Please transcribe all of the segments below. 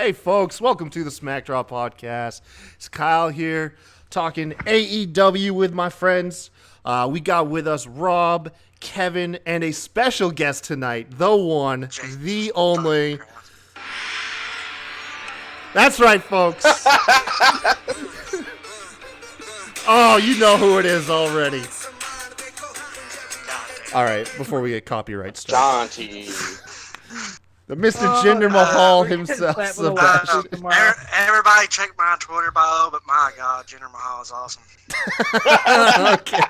Hey, folks, welcome to the Smack Drop Podcast. It's Kyle here talking AEW with my friends. We got with us Rob, Kevin, and a special guest tonight, the one, the only. That's right, folks. Oh, you know who it is already. All right, before we get copyright stuff. Jonty. The Mr. Jinder Mahal himself, Sebastian. Everybody check my Twitter bio, but my God, Jinder Mahal is awesome. Okay.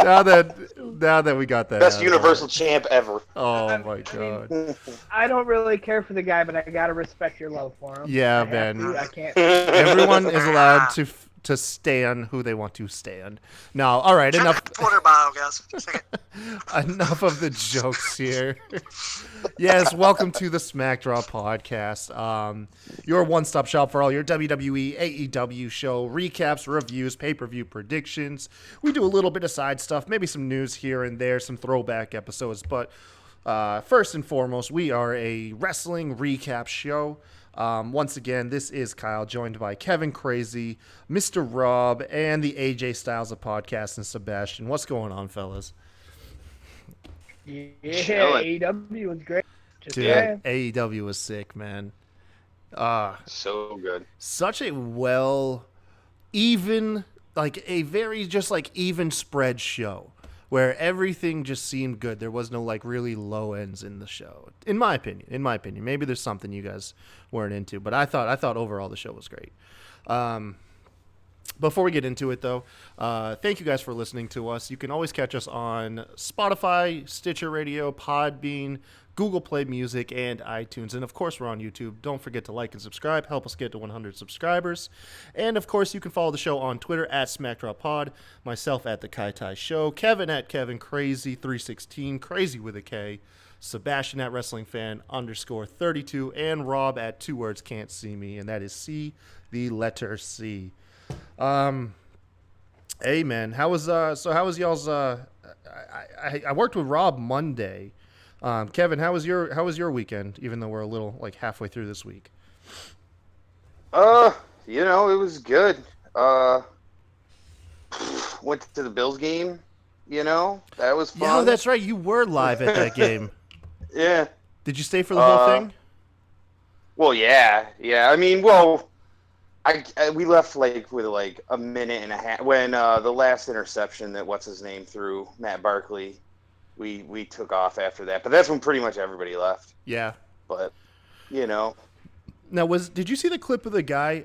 Now that we got that. Best Universal Champ ever. Oh my God. I don't really care for the guy, but I gotta respect your love for him. Yeah, I man. I can't. Everyone is allowed to stan who they want to stand. Now, all right, Check enough. my Twitter bio, guys. Check it. Enough of the jokes here. Yes, welcome to the Smack Drop Podcast. Your one-stop shop for all your WWE, AEW show recaps, reviews, pay-per-view predictions. We do a little bit of side stuff, maybe some news here and there, some throwback episodes. But first and foremost, we are a wrestling recap show. Once again, this is Kyle, joined by Kevin Crazy, Mr. Rob, and the AJ Styles of podcast, and Sebastian. What's going on, fellas? Yeah, AEW was great. Dude, AEW was sick, man. So good. Such a even spread show where everything just seemed good. There was no really low ends in the show, in my opinion. Maybe there's something you guys weren't into, but I thought overall the show was great. Before we get into it, though, thank you guys for listening to us. You can always catch us on Spotify, Stitcher Radio, Podbean, Google Play Music, and iTunes. And, of course, we're on YouTube. Don't forget to like and subscribe. Help us get to 100 subscribers. And, of course, you can follow the show on Twitter at SmackDropPod, myself at The Kai Tai Show, Kevin at Kevin Crazy316, Crazy with a K, Sebastian at WrestlingFan_32, and Rob at TwoWordsCantCMe, and that is C, the letter C. Hey man, how was y'all's I worked with Rob Monday. Kevin, how was your weekend, even though we're a little halfway through this week? It was good. Went to the Bills game, that was fun. Yeah, that's right, you were live at that game. Yeah. Did you stay for the whole thing? Well, yeah. I mean, we left with a minute and a half when the last interception that what's his name threw, Matt Barkley, we took off after that. But that's when pretty much everybody left. Yeah. But Now did you see the clip of the guy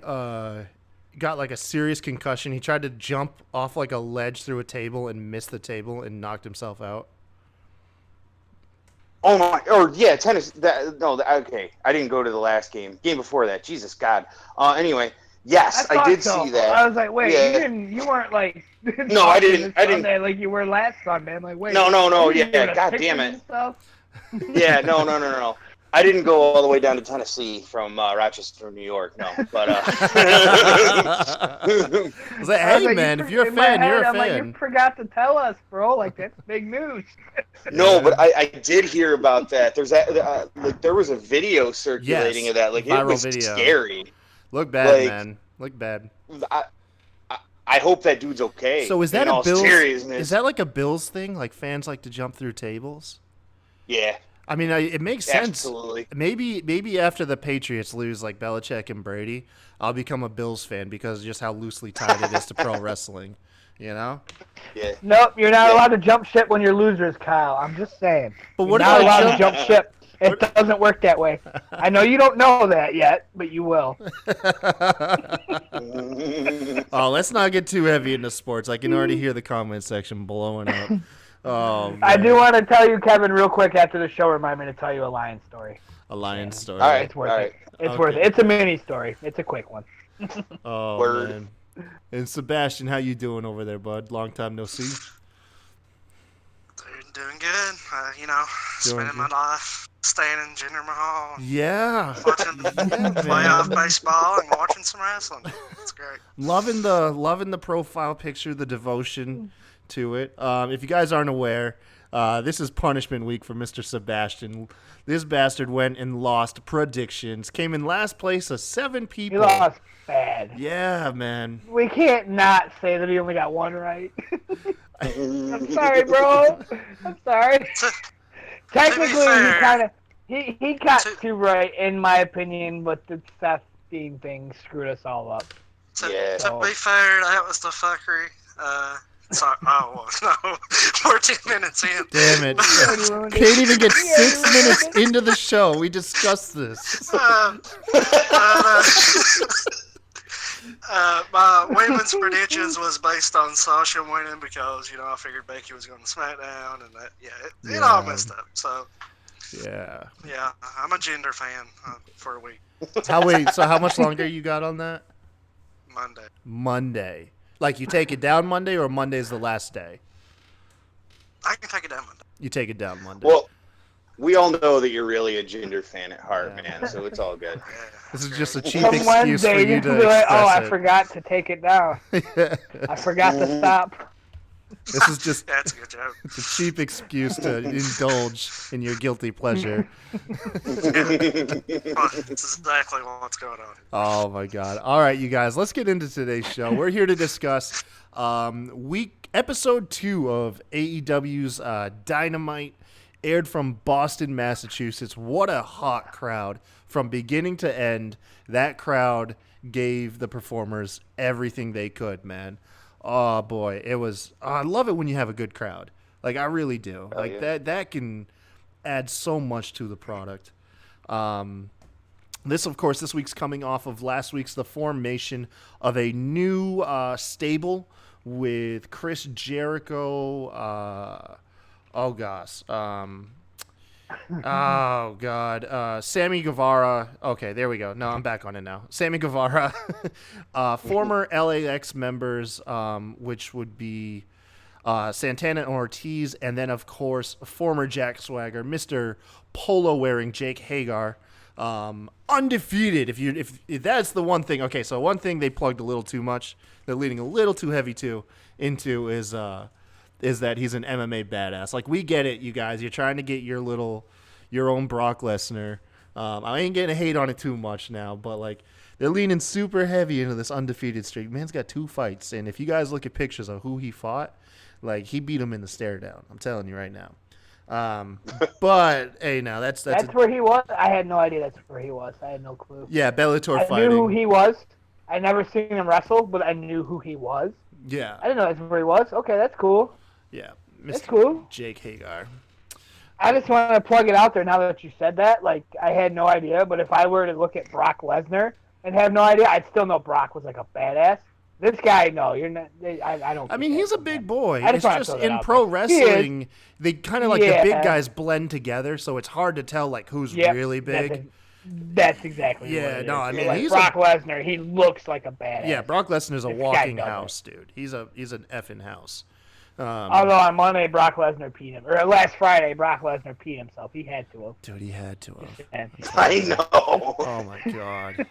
got a serious concussion? He tried to jump off a ledge through a table and missed the table and knocked himself out. Oh my! Or yeah, tennis. Okay. I didn't go to the last game. Game before that. Jesus God. Anyway. Yes, I did see that. I was like, wait, yeah. you weren't No, I didn't. Sunday like you were last Sunday. I'm like, wait. No. Yeah, God damn it. Yeah, no. I didn't go all the way down to Tennessee from Rochester, New York. No, but. I was like, hey man, if you're a fan, you're a fan. You forgot to tell us, bro. That's big news. No, but I did hear about that. There's that. There was a video circulating of that. It was video. Scary. Look bad, man. Look bad. I hope that dude's okay. So is that a Bills? Seriousness. Is that a Bills thing? Fans like to jump through tables? Yeah. I mean, it makes sense. Absolutely. Maybe after the Patriots lose, Belichick and Brady, I'll become a Bills fan because of just how loosely tied it is to pro wrestling. Yeah. Nope, you're not allowed to jump ship when you're losers, Kyle. I'm just saying. But what you're not allowed to jump ship. It doesn't work that way. I know you don't know that yet, but you will. Oh, let's not get too heavy into sports. I can already hear the comment section blowing up. Oh, man. I do want to tell you, Kevin, real quick after the show, remind me to tell you a lion story. A lion story. All right. It's worth it. It's worth it. It's a mini story. It's a quick one. Oh, Word. Man. And Sebastian, how you doing over there, bud? Long time no see. Doing good. Spending my life staying in Jinder Mahal. Yeah. Watching playoff baseball and watching some wrestling. It's great. Loving the profile picture, the devotion to it. If you guys aren't aware, This is punishment week for Mr. Sebastian. This bastard went and lost predictions. Came in last place of 7 people. He lost bad. Yeah, man. We can't not say that he only got 1 right. I'm sorry, bro. I'm sorry. Technically, he got 2 right in my opinion, but the Seth Dean thing screwed us all up. To be fair, that was the fuckery. Sorry, no, 14 minutes in. Damn it. Can't even get 6 minutes into the show. We discussed this. My women's predictions was based on Sasha winning because, I figured Becky was going to SmackDown, and that, it all messed up. So, yeah, I'm a gender fan for a week. So how much longer you got on that? Monday. Like, you take it down Monday, or Monday's the last day? I can take it down Monday. You take it down Monday. Well, we all know that you're really a gender fan at heart, man, so it's all good. This is just a cheap Some excuse Wednesday, for you you to can be like, express I it. forgot to take it down. I forgot to stop. This is just That's a good joke. it's a cheap excuse to indulge in your guilty pleasure. That's exactly what's going on. Oh, my God. All right, you guys, let's get into today's show. We're here to discuss episode 2 of AEW's Dynamite, aired from Boston, Massachusetts. What a hot crowd. From beginning to end, that crowd gave the performers everything they could, man. Oh, boy. It was I love it when you have a good crowd. Like, I really do. Oh, like, yeah. that can add so much to the product. This week's coming off of last week's the formation of a new stable with Chris Jericho. Sammy Guevara. Okay, there we go. No, I'm back on it now. Sammy Guevara, former LAX members, which would be Santana and Ortiz, and then of course former Jack Swagger, Mr. Polo wearing Jake Hagar. Undefeated. If that's the one thing. Okay, so one thing they plugged a little too much. They're leaning a little too heavy into is that he's an MMA badass. Like, we get it, you guys. You're trying to get your own Brock Lesnar. I ain't getting hate on it too much now, but like, they're leaning super heavy into this undefeated streak. Man's got 2 fights, and if you guys look at pictures of who he fought, like, he beat him in the stare down. I'm telling you right now. But hey, now that's where he was. I had no idea that's where he was. I had no clue. Yeah, Bellator fighting. I knew who he was. I never seen him wrestle, but I knew who he was. Yeah. I didn't know that's where he was. Okay, that's cool. Yeah. That's cool. Jake Hagar. I just want to plug it out there now that you said that. Like, I had no idea, but if I were to look at Brock Lesnar and have no idea, I'd still know Brock was like a badass. This guy, no, you're not. I don't. I mean, he's a big boy. I It's just in pro wrestling, they kind of like the big guys blend together, so it's hard to tell like who's really big. That's exactly. Yeah, what it no, is. I mean, like he's Brock Lesnar. He looks like a badass. Yeah, Brock Lesnar's a This walking guy doesn't. house, dude. He's an effing house. Although on Monday, Brock Lesnar peed him, or last Friday, Brock Lesnar peed himself. He had to have. Dude, he had to have. I know. Oh my god.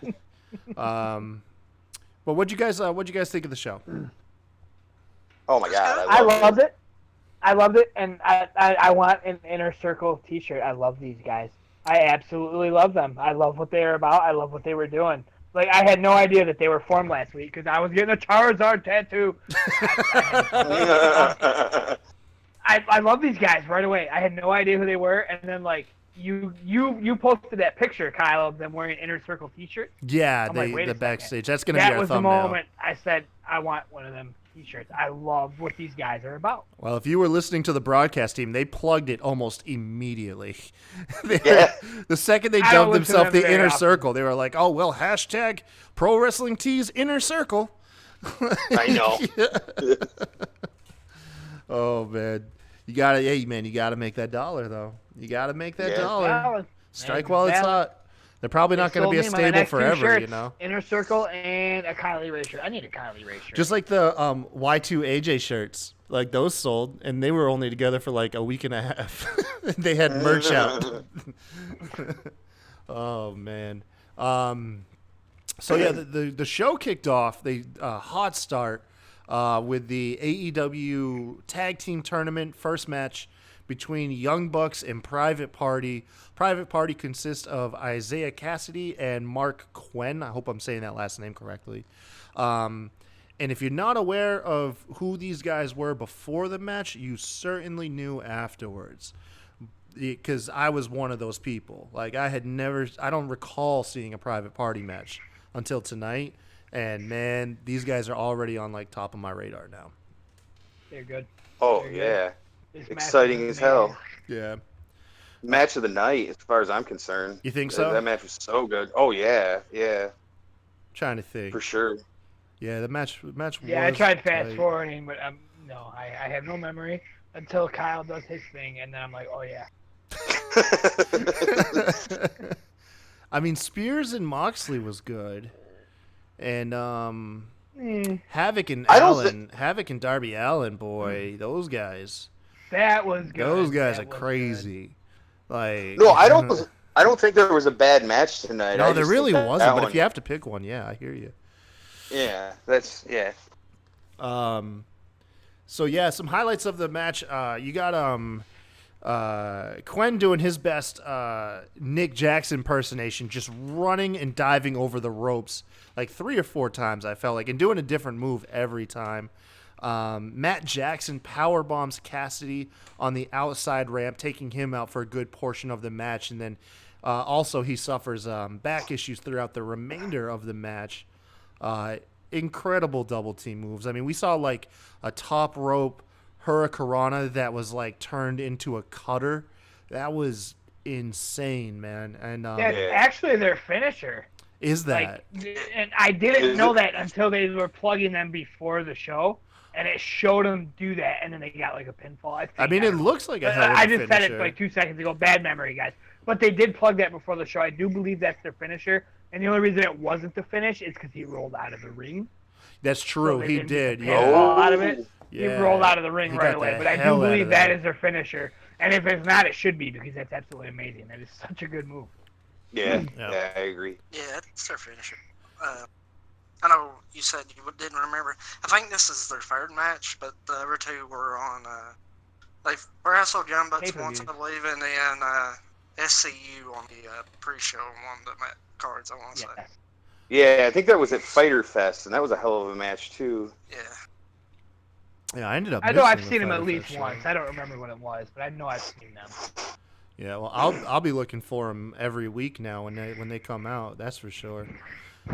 Well, what'd you guys think of the show? Oh my god, I loved it. I loved it, and I want an Inner Circle T-shirt. I love these guys. I absolutely love them. I love what they were about. I love what they were doing. Like, I had no idea that they were formed last week because I was getting a Charizard tattoo. I love these guys right away. I had no idea who they were, and then like you posted that picture, Kyle, of them wearing Inner Circle T-shirts. Yeah, I'm like, wait a the backstage. That's gonna that be our was thumbnail. the moment I said I want one of them T-shirts. I love what these guys are about. Well, if you were listening to the broadcast team, they plugged it almost immediately. The second they dubbed themselves the Inner Circle, they were like, "Oh well, hashtag Pro Wrestling Tees Inner Circle." I know. Oh man, you gotta make that dollar though. You gotta make that dollar. Strike while it's hot. They're probably not going to be a stable forever, you know. Inner Circle and a Kylie Ray shirt. I need a Kylie Ray shirt. Just like the Y2 AJ shirts, like those sold, and they were only together for like a week and a half. They had merch out. Oh man. So yeah, the show kicked off. The hot start with the AEW Tag Team Tournament first match between Young Bucks and Private Party. Private Party consists of Isaiah Cassidy and Mark Quinn. I hope I'm saying that last name correctly. And if you're not aware of who these guys were before the match, you certainly knew afterwards. Because I was one of those people. Like, I don't recall seeing a Private Party match until tonight. And, man, these guys are already on, like, top of my radar now. They're good. Oh, They're yeah. good. Exciting as hell. Yeah. Match of the night, as far as I'm concerned. You think so? That match was so good. Oh, yeah. Yeah. Trying to think. For sure. Yeah, the match was Yeah, I tried fast tight. forwarding, but no, I have no memory until Kyle does his thing, and then I'm like, oh yeah. I mean, Spears and Moxley was good. And Havoc and Havoc and Darby Allin, boy, those guys. That was good. Those guys That are was crazy. Like, No, I don't think there was a bad match tonight. No, I there just really think that wasn't. But one- if you have to pick one, yeah, I hear you. Yeah. So yeah, some highlights of the match. You got Quinn doing his best Nick Jackson impersonation, just running and diving over the ropes like 3 or 4 times, I felt like, and doing a different move every time. Matt Jackson power bombs Cassidy on the outside ramp, taking him out for a good portion of the match, and then also he suffers back issues throughout the remainder of the match. Incredible double team moves. I mean, we saw like a top rope Hurricanrana that was like turned into a cutter. That was insane, man. And That's actually their finisher. Is that? Like, and I didn't know that until they were plugging them before the show, and it showed them do that, and then they got like a pinfall. I mean, it looks like a hell of a I just said it finisher. like 2 seconds ago. Bad memory, guys. But they did plug that before the show. I do believe that's their finisher. And the only reason it wasn't the finish is because he rolled out of the ring. That's true. So he they did. didn't Yeah. pinfall out of it. Yeah. He rolled out of the ring He right got away. the But I do hell out believe of that there. is their finisher. And if it's not, it should be, because that's absolutely amazing. That is such a good move. Yeah, Yeah. yeah, I agree. Yeah, it's their finisher. I know you said you didn't remember. I think this is their third match, but the other two were on. They wrestled Young Bucks once, I believe, and then SCU on the pre-show one of the cards, I want to say. Yeah, I think that was at Fyter Fest, and that was a hell of a match too. Yeah. Yeah, I ended up. I know I've missing seen the him at Fyter least Fest show. once. I don't remember what it was, but I know I've seen them. Yeah, well, I'll be looking for them every week now when they come out. That's for sure.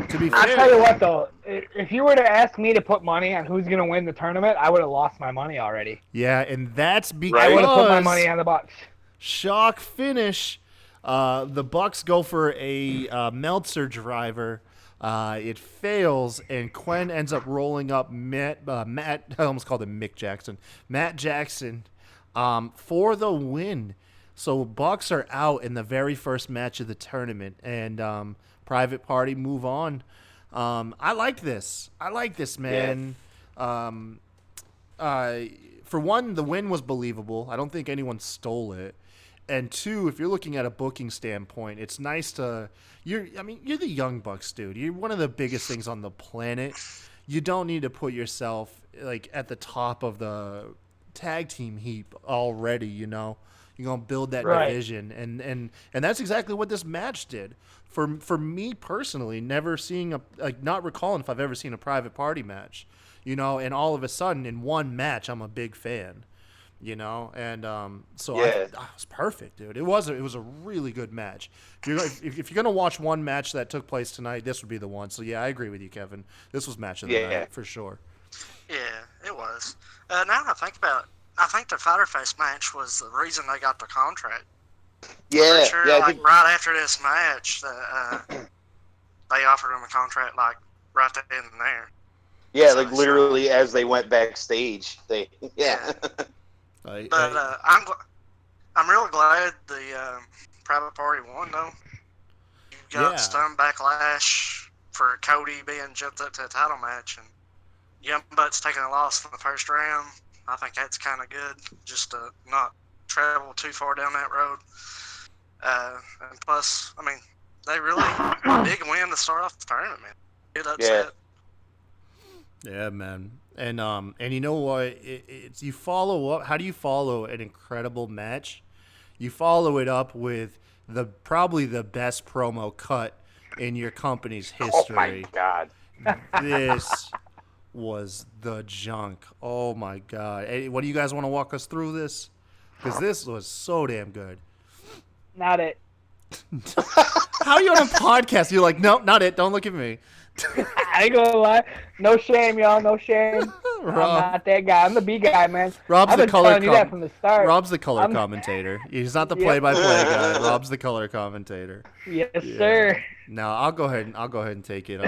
To be fair, I'll tell you what, though. If you were to ask me to put money on who's going to win the tournament, I would have lost my money already. Yeah, and that's because I would have put my money on the Bucks. Shock finish. The Bucks go for a Meltzer driver. It fails, and Quinn ends up rolling up Matt. I almost called him Mick Jackson. Matt Jackson for the win. So Bucks are out in the very first match of the tournament, and Private Party move on. I like this. Man. For one, the win was believable. I don't think anyone stole it. And two, if you're looking at a booking standpoint, it's nice to you're the Young Bucks, dude. You're one of the biggest things on the planet. You don't need to put yourself like at the top of the tag team heap already, you know. You're gonna build that division, and that's exactly what this match did. For me personally, never seeing not recalling if I've ever seen a Private Party match, you know, and all of a sudden in one match I'm a big fan, you know, and so it was perfect, dude. It was a really good match. If you're gonna watch one match that took place tonight, this would be the one. So yeah, I agree with you, Kevin. This was match of the night for sure. Yeah, it was. Now I think about it, I think the Fyter Fest match was the reason they got the contract. Yeah, sure, yeah. like right after this match, they offered them a contract, like right then and there. Yeah, So like literally as they went backstage, they But I'm real glad the Private Party won, though. You got stunned backlash for Cody being jumped up to a title match, and Young Bucks taking a loss from the first round. I think that's kind of good, just to not travel too far down that road. And plus, I mean, they really big win to start off the tournament, man. Good upset. Yeah, man. And you know what? It's you follow up. How do you follow an incredible match? You follow it up with probably the best promo cut in your company's history. Oh my god! This was the junk. Oh my god! Hey, what do you guys want to walk us through this? Because this was so damn good. Not it. How are you on a podcast? You're like, nope, not it. Don't look at me. I ain't gonna lie. No shame, y'all. No shame. I'm not that guy. I'm the B guy, man. Rob's I've the been color telling you that from the start. Rob's the color commentator. He's not the play-by-play guy. Rob's the color commentator. Yes, sir. No, I'll go ahead and take it.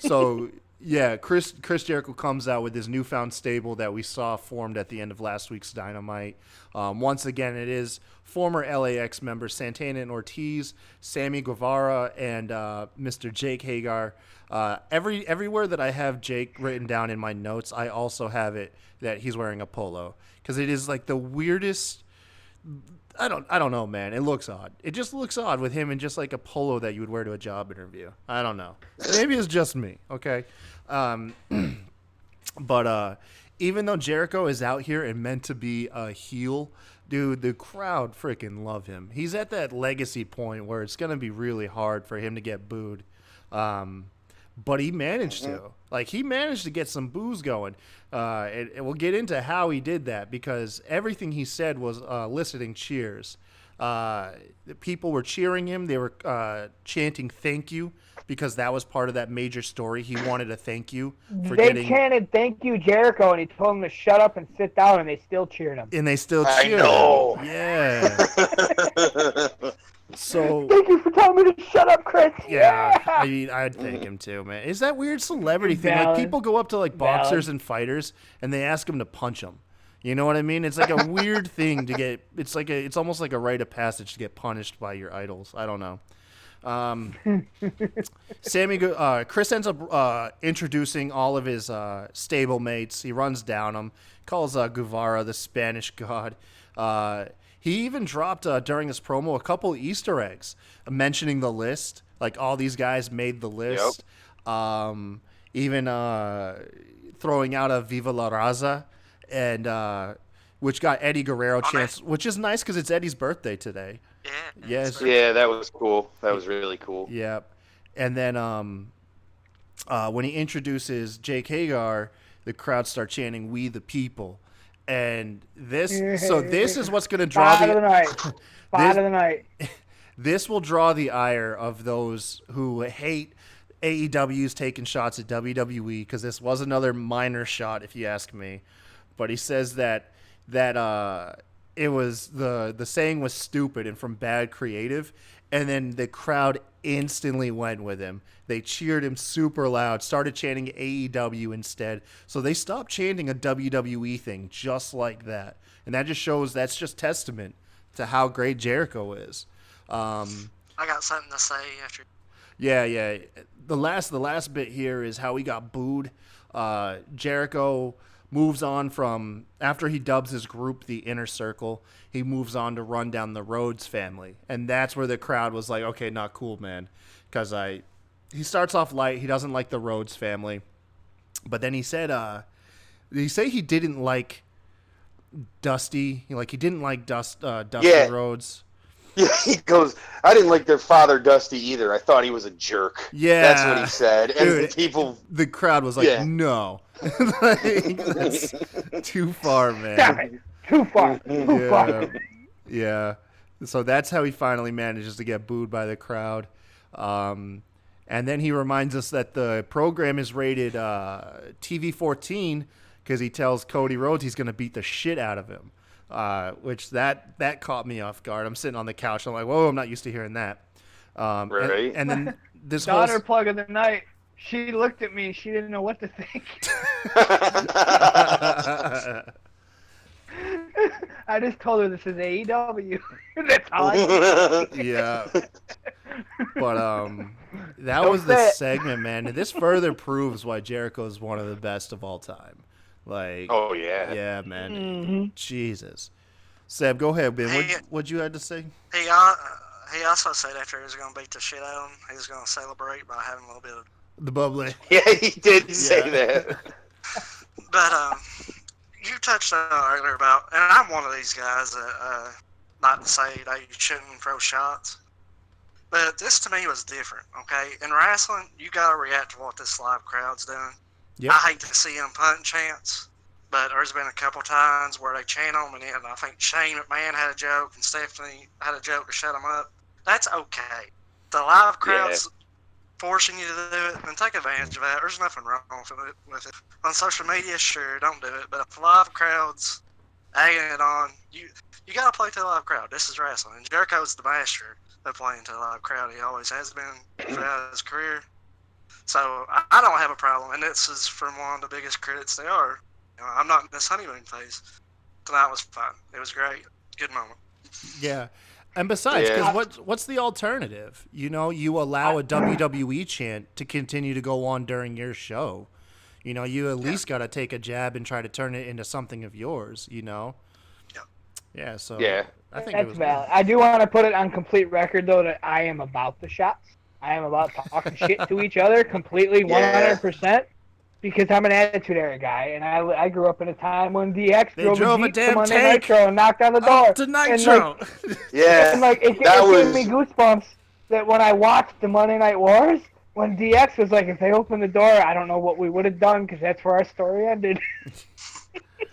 So yeah, Chris Jericho comes out with his newfound stable that we saw formed at the end of last week's Dynamite. Once again, it is former LAX members Santana and Ortiz, Sammy Guevara, and Mr. Jake Hagar. Everywhere that I have Jake written down in my notes, I also have it that he's wearing a polo because it is like the weirdest. I don't know, man. It looks odd. It just looks odd with him in just like a polo that you would wear to a job interview. I don't know. Maybe it's just me. Okay. But even though Jericho is out here and meant to be a heel, dude, the crowd freaking love him. He's at that legacy point where it's going to be really hard for him to get booed. But he managed to. Like, he managed to get some boos going. And we'll get into how he did that because everything he said was eliciting cheers. People were cheering him. They were chanting thank you because that was part of that major story. He wanted a thank you for They chanted thank you, Jericho, and he told him to shut up and sit down, and they still cheered him. And they still cheered know. him. Yeah. So thank you for telling me to shut up, Chris. Yeah. I mean, I'd thank him too, man. Is that weird celebrity thing? Like, people go up to like boxers and fighters, and they ask them to punch them. You know what I mean? It's like a weird thing to get. It's almost like a rite of passage to get punished by your idols. I don't know. Chris ends up introducing all of his stable mates. He runs down them, calls Guevara the Spanish god. He even dropped during his promo a couple Easter eggs mentioning the list. Like, all these guys made the list. Yep. Even throwing out a Viva la Raza, and which got Eddie Guerrero chance, which is nice because it's Eddie's birthday today. Yeah. Yes. Yeah, that was cool. That was really cool. Yep. And then when he introduces Jake Hagar, the crowd start chanting "We the People." And this is what's going to draw Spot of the night. This will draw the ire of those who hate AEW's taking shots at WWE, because this was another minor shot, if you ask me. But he says that it was the saying was stupid and from bad creative, and then the crowd instantly went with him. They cheered him super loud, started chanting AEW instead. So they stopped chanting a WWE thing just like that. And that just shows, that's just testament to how great Jericho is. I got something to say after. Yeah. The last bit here is how he got booed. Jericho moves on from, after he dubs his group the Inner Circle, he moves on to run down the Rhodes family. And that's where the crowd was like, okay, not cool, man. Because he starts off light. He doesn't like the Rhodes family. But then he said, did he say he didn't like Dusty? He didn't like Dusty Rhodes. Yeah, he goes, I didn't like their father Dusty either. I thought he was a jerk. Yeah. That's what he said. And Dude, the crowd was like, no. That's too far, man. Stop it. Too far. Yeah. So that's how he finally manages to get booed by the crowd. And then he reminds us that the program is rated TV-14 because he tells Cody Rhodes he's going to beat the shit out of him. Which that caught me off guard. I'm sitting on the couch. I'm like, whoa, I'm not used to hearing that. Right. And then this Daughter plug of the night. She looked at me. She didn't know what to think. I just told her this is AEW. That's all I know. Yeah. But that was the segment, man. And this further proves why Jericho is one of the best of all time. Like, oh yeah, yeah, man. Mm-hmm. Jesus, Seb, go ahead, man. What you had to say? He also said after he was going to beat the shit out of him, he was going to celebrate by having a little bit of the bubbly. Yeah, he did say that. But you touched on earlier about, and I'm one of these guys that not to say they shouldn't throw shots, but this to me was different. Okay, in wrestling, you gotta react to what this live crowd's doing. Yep. I hate to see them punting chants, but there's been a couple times where they chant on me, and I think Shane McMahon had a joke and Stephanie had a joke to shut them up. That's okay. The live crowd's forcing you to do it, then take advantage of that. There's nothing wrong with it. On social media, sure, don't do it. But if the live crowd's egging it on, you gotta play to the live crowd. This is wrestling. And Jericho's the master of playing to the live crowd. He always has been throughout his career. So I don't have a problem. And this is from one of the biggest critics they are. You know, I'm not in this honeymoon phase. Tonight was fun. It was great. Good moment. Yeah. And besides, because what's the alternative? You know, you allow a WWE chant to continue to go on during your show. You know, you at least got to take a jab and try to turn it into something of yours, you know? Yeah, so I think that's valid. I do want to put it on complete record, though, that I am about the shots. I am about talking shit to each other completely, 100%. Because I'm an attitude era guy, and I grew up in a time when DX drove a Jeep to Monday Nitro and knocked on the door. To Nitro. And it gave me goosebumps that when I watched the Monday Night Wars, when DX was like, if they opened the door, I don't know what we would have done, because that's where our story ended.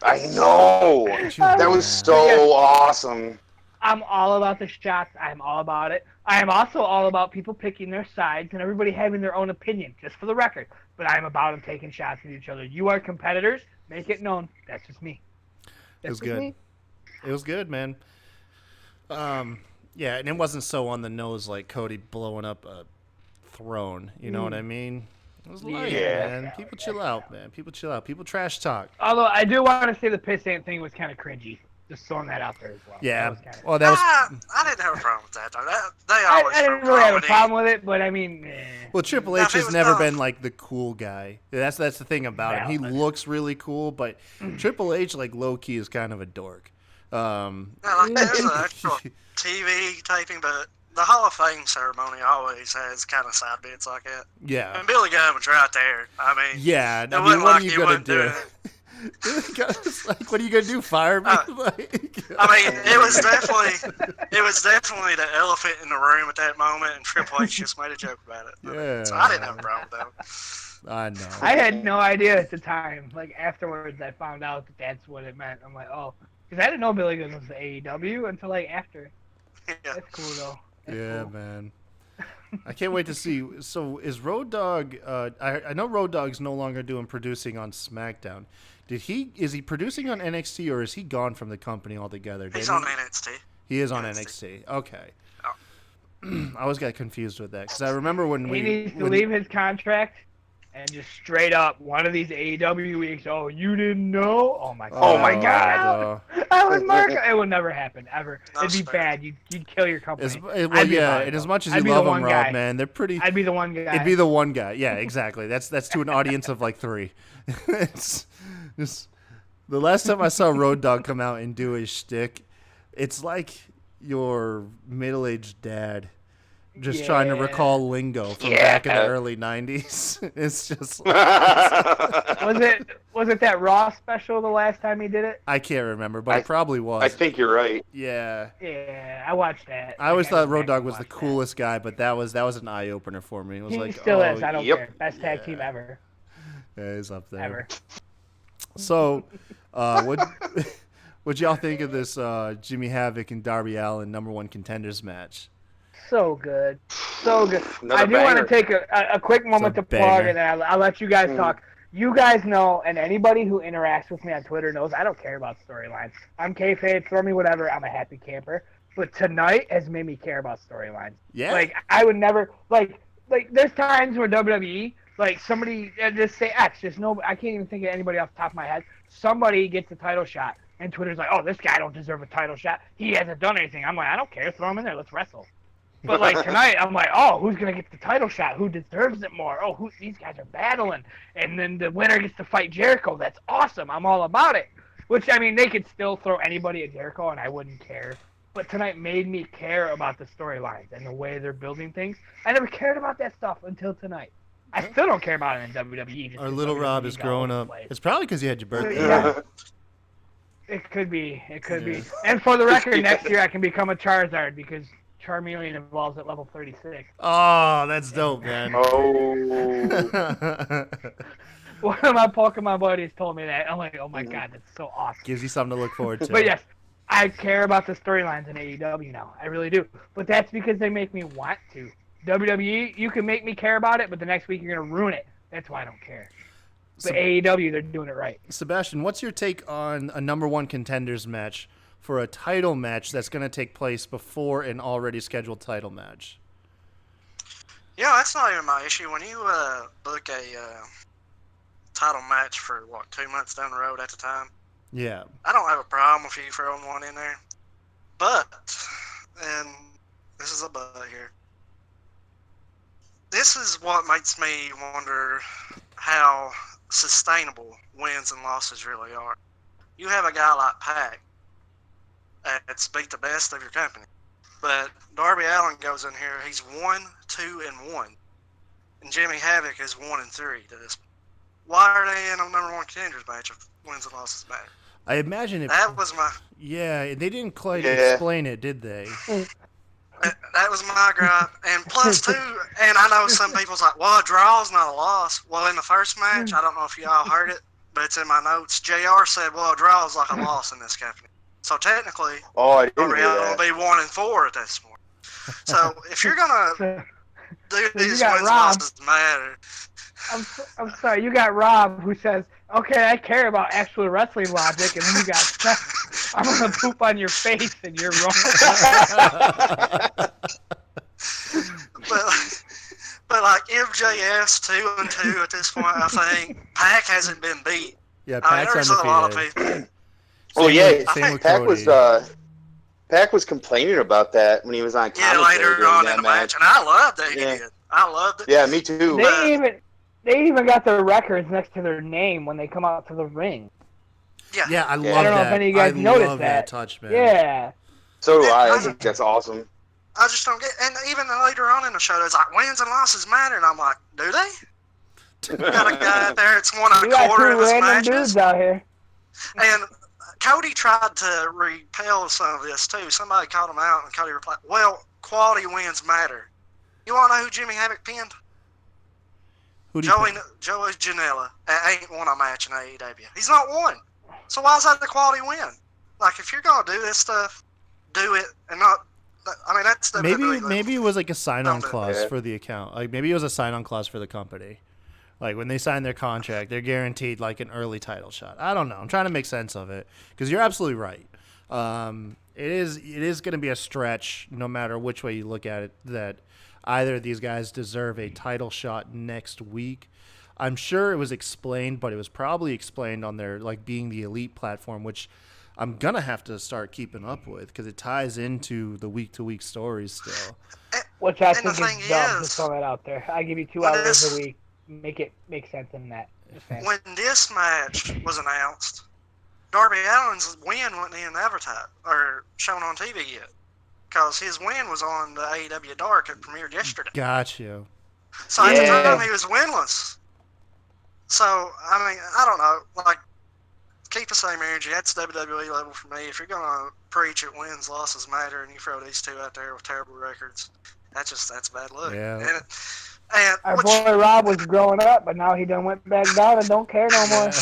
I know. That was so awesome. I'm all about the shots. I'm all about it. I am also all about people picking their sides and everybody having their own opinion, just for the record. But I'm about them taking shots at each other. You are competitors. Make it known. That's just me. It was good. It was good, man. Yeah, and it wasn't so on the nose like Cody blowing up a throne. You know what I mean? It was light, man. People chill out, man. People chill out. People trash talk. Although I do want to say the piss ant thing was kind of cringy. Just throwing that out there as well. Yeah. Well, that was. I didn't have a problem with that, though. I didn't really have a problem with it, but I mean. Well, Triple H has never been like the cool guy. That's the thing about him. He looks really cool, but Triple H, like low key, is kind of a dork. There's an actual TV taping, but the Hall of Fame ceremony always has kind of side bits like that. Yeah. And Billy Gunn was right there. I mean. Yeah. I mean, what are you gonna do? Like, what are you gonna do? Fire me? I mean, it was definitely the elephant in the room at that moment, and Triple H just made a joke about it. Yeah. So I didn't have a problem though. I know. I had no idea at the time. Like afterwards, I found out that that's what it meant. I'm like, oh, because I didn't know Billy Gunn was the AEW until like after. Yeah. That's cool though. That's cool. Man. I can't wait to see. So is Road Dogg? I know Road Dogg's no longer doing producing on SmackDown. Is he producing on NXT or is he gone from the company altogether? He's on NXT. He is on NXT. Okay. Oh. I always got confused with that because I remember when he needs to leave his contract and just straight up one of these AEW weeks. Oh, you didn't know? Oh my god! Oh my god! I would mark. It would never happen ever. It'd be bad. You'd kill your company. And as much as you love them, Rob, man, they're pretty. I'd be the one guy. It'd be the one guy. Yeah, exactly. That's to an audience of like 3. The last time I saw Road Dogg come out and do his shtick, it's like your middle-aged dad just trying to recall lingo from back in the early 90s. It's just was it that Raw special the last time he did it? I can't remember, but it probably was. I think you're right. Yeah. Yeah, I watched that. I always thought Road Dogg was the coolest guy, but that was an eye opener for me. It was he still is. I don't care. Best tag team ever. Yeah, he's up there. Ever. So, what'd y'all think of this Jimmy Havoc and Darby Allin #1 contenders match? So good. So good. Another I do want to take a quick moment to banger. plug, and then I'll let you guys talk. You guys know, and anybody who interacts with me on Twitter knows, I don't care about storylines. I'm kayfabe, throw me whatever, I'm a happy camper. But tonight has made me care about storylines. Yeah. Like, I would never, like there's times where WWE, like, somebody, just say X, just no, I can't even think of anybody off the top of my head. Somebody gets a title shot, and Twitter's like, oh, this guy don't deserve a title shot. He hasn't done anything. I'm like, I don't care, throw him in there, let's wrestle. But, like, tonight, I'm like, oh, who's going to get the title shot? Who deserves it more? Oh, these guys are battling. And then the winner gets to fight Jericho. That's awesome. I'm all about it. Which, I mean, they could still throw anybody at Jericho, and I wouldn't care. But tonight made me care about the storylines and the way they're building things. I never cared about that stuff until tonight. I still don't care about it in WWE. Just Our 'cause little WWE Rob is got all growing over the up. place. It's probably because you had your birthday. Yeah. It could be. It could be. And for the record, next year I can become a Charizard because Charmeleon evolves at level 36. Oh, that's dope, man. Oh. One of my Pokemon buddies told me that. I'm like, oh my god, that's so awesome. Gives you something to look forward to. But yes, I care about the storylines in AEW now. I really do. But that's because they make me want to. WWE, you can make me care about it, but the next week you're going to ruin it. That's why I don't care. But AEW, they're doing it right. Sebastian, what's your take on a number one contenders match for a title match that's going to take place before an already scheduled title match? Yeah, that's not even my issue. When you book a title match for, 2 months down the road at the time, Yeah. I don't have a problem with you throwing one in there. But, and this is a but here, this is what makes me wonder how sustainable wins and losses really are. You have a guy like Pac that's beat the best of your company, but Darby Allin goes in here, he's 1-2-1, and Jimmy Havoc is 1-3 to this point. Why are they in a number one contenders match if wins and losses matter? I imagine it. That was my. Yeah, they didn't quite explain it, did they? That was my gripe. And plus, too, and I know some people's like, well, a draw is not a loss. Well, in the first match, I don't know if y'all heard it, but it's in my notes. JR said, well, a draw is like a loss in this company. So technically, I didn't hear I'll that. be 1-4 at this point. So if you're going to do these got wins and Rob. losses matter, I'm sorry, you got Rob who says, okay, I care about actual wrestling logic, and then you got Seth, I'm going to poop on your face, and you're wrong. but like MJF's 2-2 at this point, I think. Pac hasn't been beat. Yeah, I mean, Pac's there's a lot of undefeated. people. Oh yeah, Same with Pac Cody. Pac was complaining about that when he was on Yeah, commentary later during on that in the match, and I loved that he did. I loved it. Yeah, me too. They even got their records next to their name when they come out to the ring. Yeah, I love that. I don't know if any of you guys noticed love that. touch, man. Yeah. So do I. I think that's awesome. I just don't get. And even later on in the show, it's like wins and losses matter, and I'm like, do they? We got a guy out there. It's won a You got quarter two of his random matches, dudes out here. and Cody tried to repel some of this too. Somebody called him out, and Cody replied, "Well, quality wins matter." You want to know who Jimmy Havoc pinned? Who do you Joey Janela ain't won a match in AEW. He's not won. So why is that the quality win? Like, if you're gonna do this stuff, do it and not. I mean, that's the maybe it was like a sign-on clause Yeah. for the account. Like maybe it was a sign-on clause for the company. Like when they sign their contract, they're guaranteed like an early title shot. I don't know. I'm trying to make sense of it because you're absolutely right. It is going to be a stretch no matter which way you look at it that either of these guys deserve a title shot next week. I'm sure it was explained, but it was probably explained on their like being the elite platform, which I'm gonna have to start keeping up with because it ties into the week-to-week stories still. Which I And think the is thing dumb. is, Just throw that out there. I give you 2 when hours this- a week. Make it make sense in that. Just saying. when this match was announced, Darby Allin's win wasn't even advertised or shown on TV yet, because his win was on the AEW Dark. It premiered yesterday. Got you. So at the Yeah. time, he was winless. So, I mean, I don't know. Like, keep the same energy. That's WWE level for me. If you're going to preach it wins, losses matter, and you throw these two out there with terrible records, that's bad luck. Yeah. Our boy Rob was growing up, but now he done went back down and don't care no more. And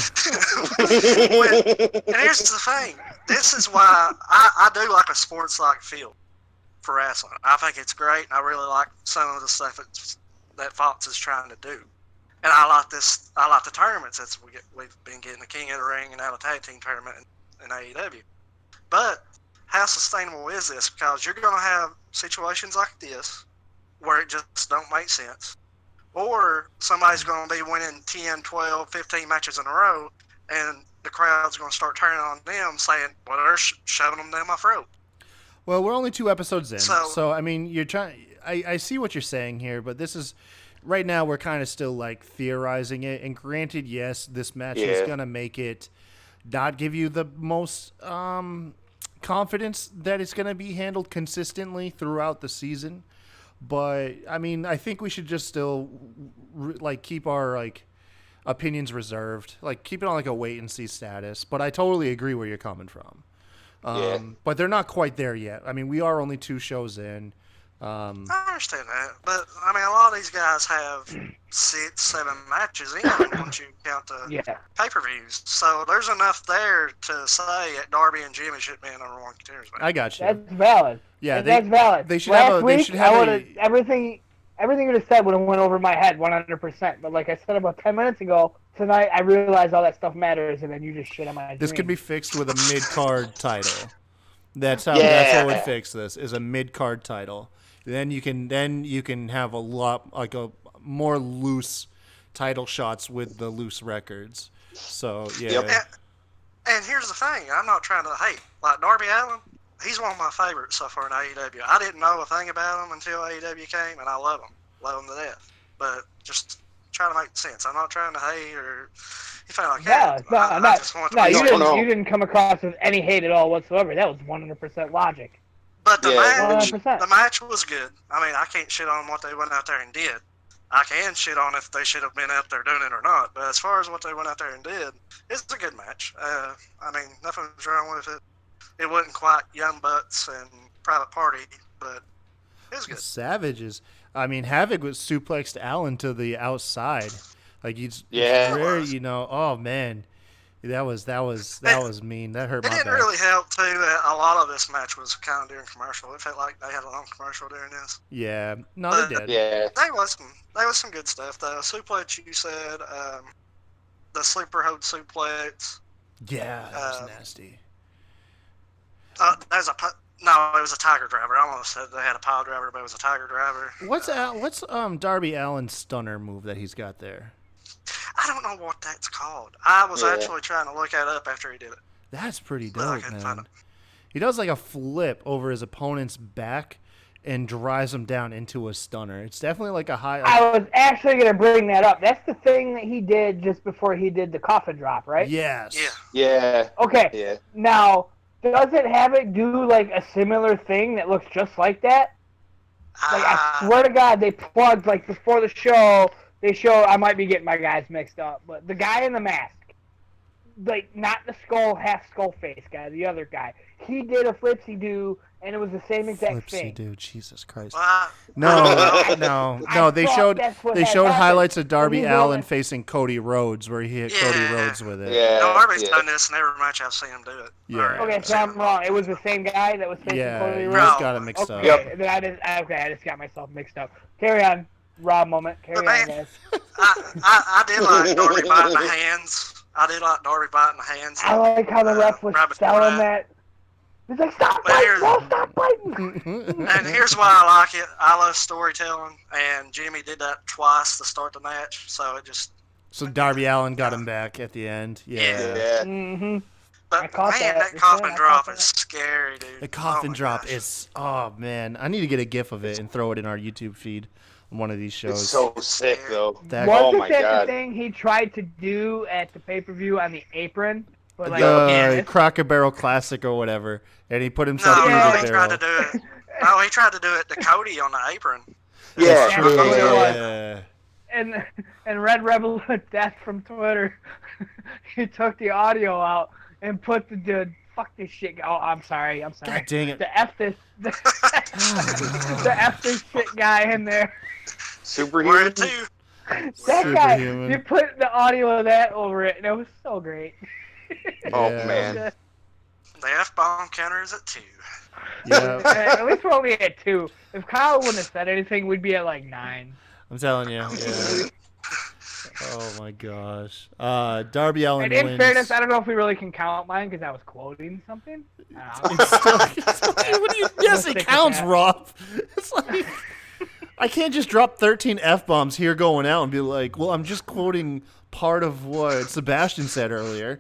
here's the thing. This is why I do like a sports-like feel for wrestling. I think it's great, and I really like some of the stuff that Fox is trying to do. And I like this. I like the tournaments. We've been getting the King of the Ring and now the tag team tournament in AEW. But how sustainable is this? Because you're going to have situations like this where it just don't make sense. Or somebody's going to be winning 10, 12, 15 matches in a row, and the crowd's going to start turning on them saying, well, they're shoving them down my throat. Well, we're only 2 episodes in, So- so I mean, you're trying. I see what you're saying here, but this is right now we're kind of still like theorizing it. And granted, yes, this match is Yeah. gonna make it not give you the most confidence that it's gonna be handled consistently throughout the season. But I mean, I think we should just still keep our opinions reserved, keep it on a wait and see status. But I totally agree where you're coming from. But they're not quite there yet. I mean, we are only 2 shows in. I understand that, but I mean, a lot of these guys have 6, 7 matches in once you count the pay-per-views. So there's enough there to say that Darby and Jimmy should be in number 1 contenders. I got you. That's valid. Yeah, that's valid. They should Last week, They should have everything you just said would have went over my head 100%. But like I said about 10 minutes ago, tonight I realized all that stuff matters, and then you just shit on my This dream. could be fixed with a mid-card title. That's what would fix this, is a mid-card title. Then you can have a lot a more loose title shots with the loose records. So yeah. Yep. And here's the thing: I'm not trying to hate. Like Darby Allin, he's one of my favorites so far in AEW. I didn't know a thing about him until AEW came, and I love him to death. But just trying to make sense. I'm not trying to hate or anything like that. You didn't come across with any hate at all whatsoever. That was 100% logic. But the the match was good. I mean, I can't shit on what they went out there and did. I can shit on if they should have been out there doing it or not. But as far as what they went out there and did, it's a good match. I mean, nothing's wrong with it. It wasn't quite Young Bucks and Private Party, but it was good. Savages. I mean, Havoc was suplexed Allen to the outside. It's very, oh man. That was mean. That hurt my back. It didn't really help too that a lot of this match was kind of during commercial. It felt like they had a long commercial during this. Yeah, no, they did. Yeah, there was some good stuff though. Suplex, you said, the sleeper hold suplex. Yeah, that was nasty. It was a tiger driver. I almost said they had a pile driver, but it was a tiger driver. What's Darby Allin's stunner move that he's got there? I don't know what that's called. I was actually trying to look that up after he did it. That's pretty dope, man. He does a flip over his opponent's back and drives him down into a stunner. It's definitely a high. I was actually going to bring that up. That's the thing that he did just before he did the coffin drop, right? Yes. Yeah. Okay. Yeah. Now, does it have it do a similar thing that looks just like that? I swear to God, they plugged before the show. They show, I might be getting my guys mixed up, but the guy in the mask, not the half skull face guy, the other guy, he did a flipsy-do, and it was the same exact thing. Flipsy-do, Jesus Christ. No. They showed highlights of Darby Allin facing Cody Rhodes, where he hit Cody Rhodes with it. Yeah. Darby's done this in every match I've seen him do it. Yeah. Okay, so I'm wrong. It was the same guy that was facing Cody Rhodes? Yeah, just got it mixed up. Yep. Then I just got myself mixed up. Carry on. Raw moment. Carry on, guys. I did like Darby biting the hands. I like how the ref was selling that. He's like, stop biting, bro, stop biting. And here's why I like it. I love storytelling, and Jimmy did that twice to start the match, so it just... So Darby Allin got him back at the end. Yeah. Mm-hmm. But that coffin drop is scary, dude. The coffin drop is... Oh, man. I need to get a GIF of it and throw it in our YouTube feed. One of these shows. It's so sick, though. Wasn't that the thing he tried to do at the pay-per-view on the apron? But the Cracker Barrel Classic or whatever, and he put himself through the barrel. He tried to do it. No, he tried to do it to Cody on the apron. Yeah. And Red Rebel Death from Twitter, he took the audio out and put the fuck this shit. Oh, I'm sorry. God dang it. The F this shit guy in there. Superhuman. That guy, you put the audio of that over it, and it was so great. Oh, man. The F-bomb counter is at 2. Yeah. At least we're only at 2. If Kyle wouldn't have said anything, we'd be at 9. I'm telling you. Yeah. Oh, my gosh. Darby Allin wins. And in fairness, I don't know if we really can count mine because I was quoting something. Yes, it counts, Rob. It's I can't just drop 13 F-bombs here going out and be like, well, I'm just quoting part of what Sebastian said earlier.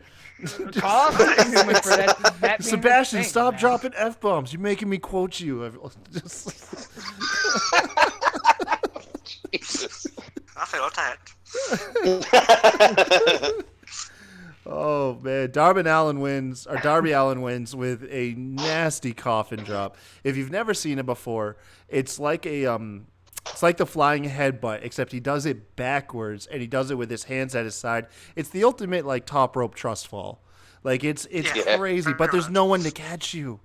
Sebastian, stop dropping F-bombs. You're making me quote you. Jesus. I feel attacked. Oh man, Darby Allin wins with a nasty coffin drop. If you've never seen it before, it's like it's like the flying headbutt, except he does it backwards and he does it with his hands at his side. It's the ultimate like top rope trust fall. Like it's crazy, but there's no one to catch you.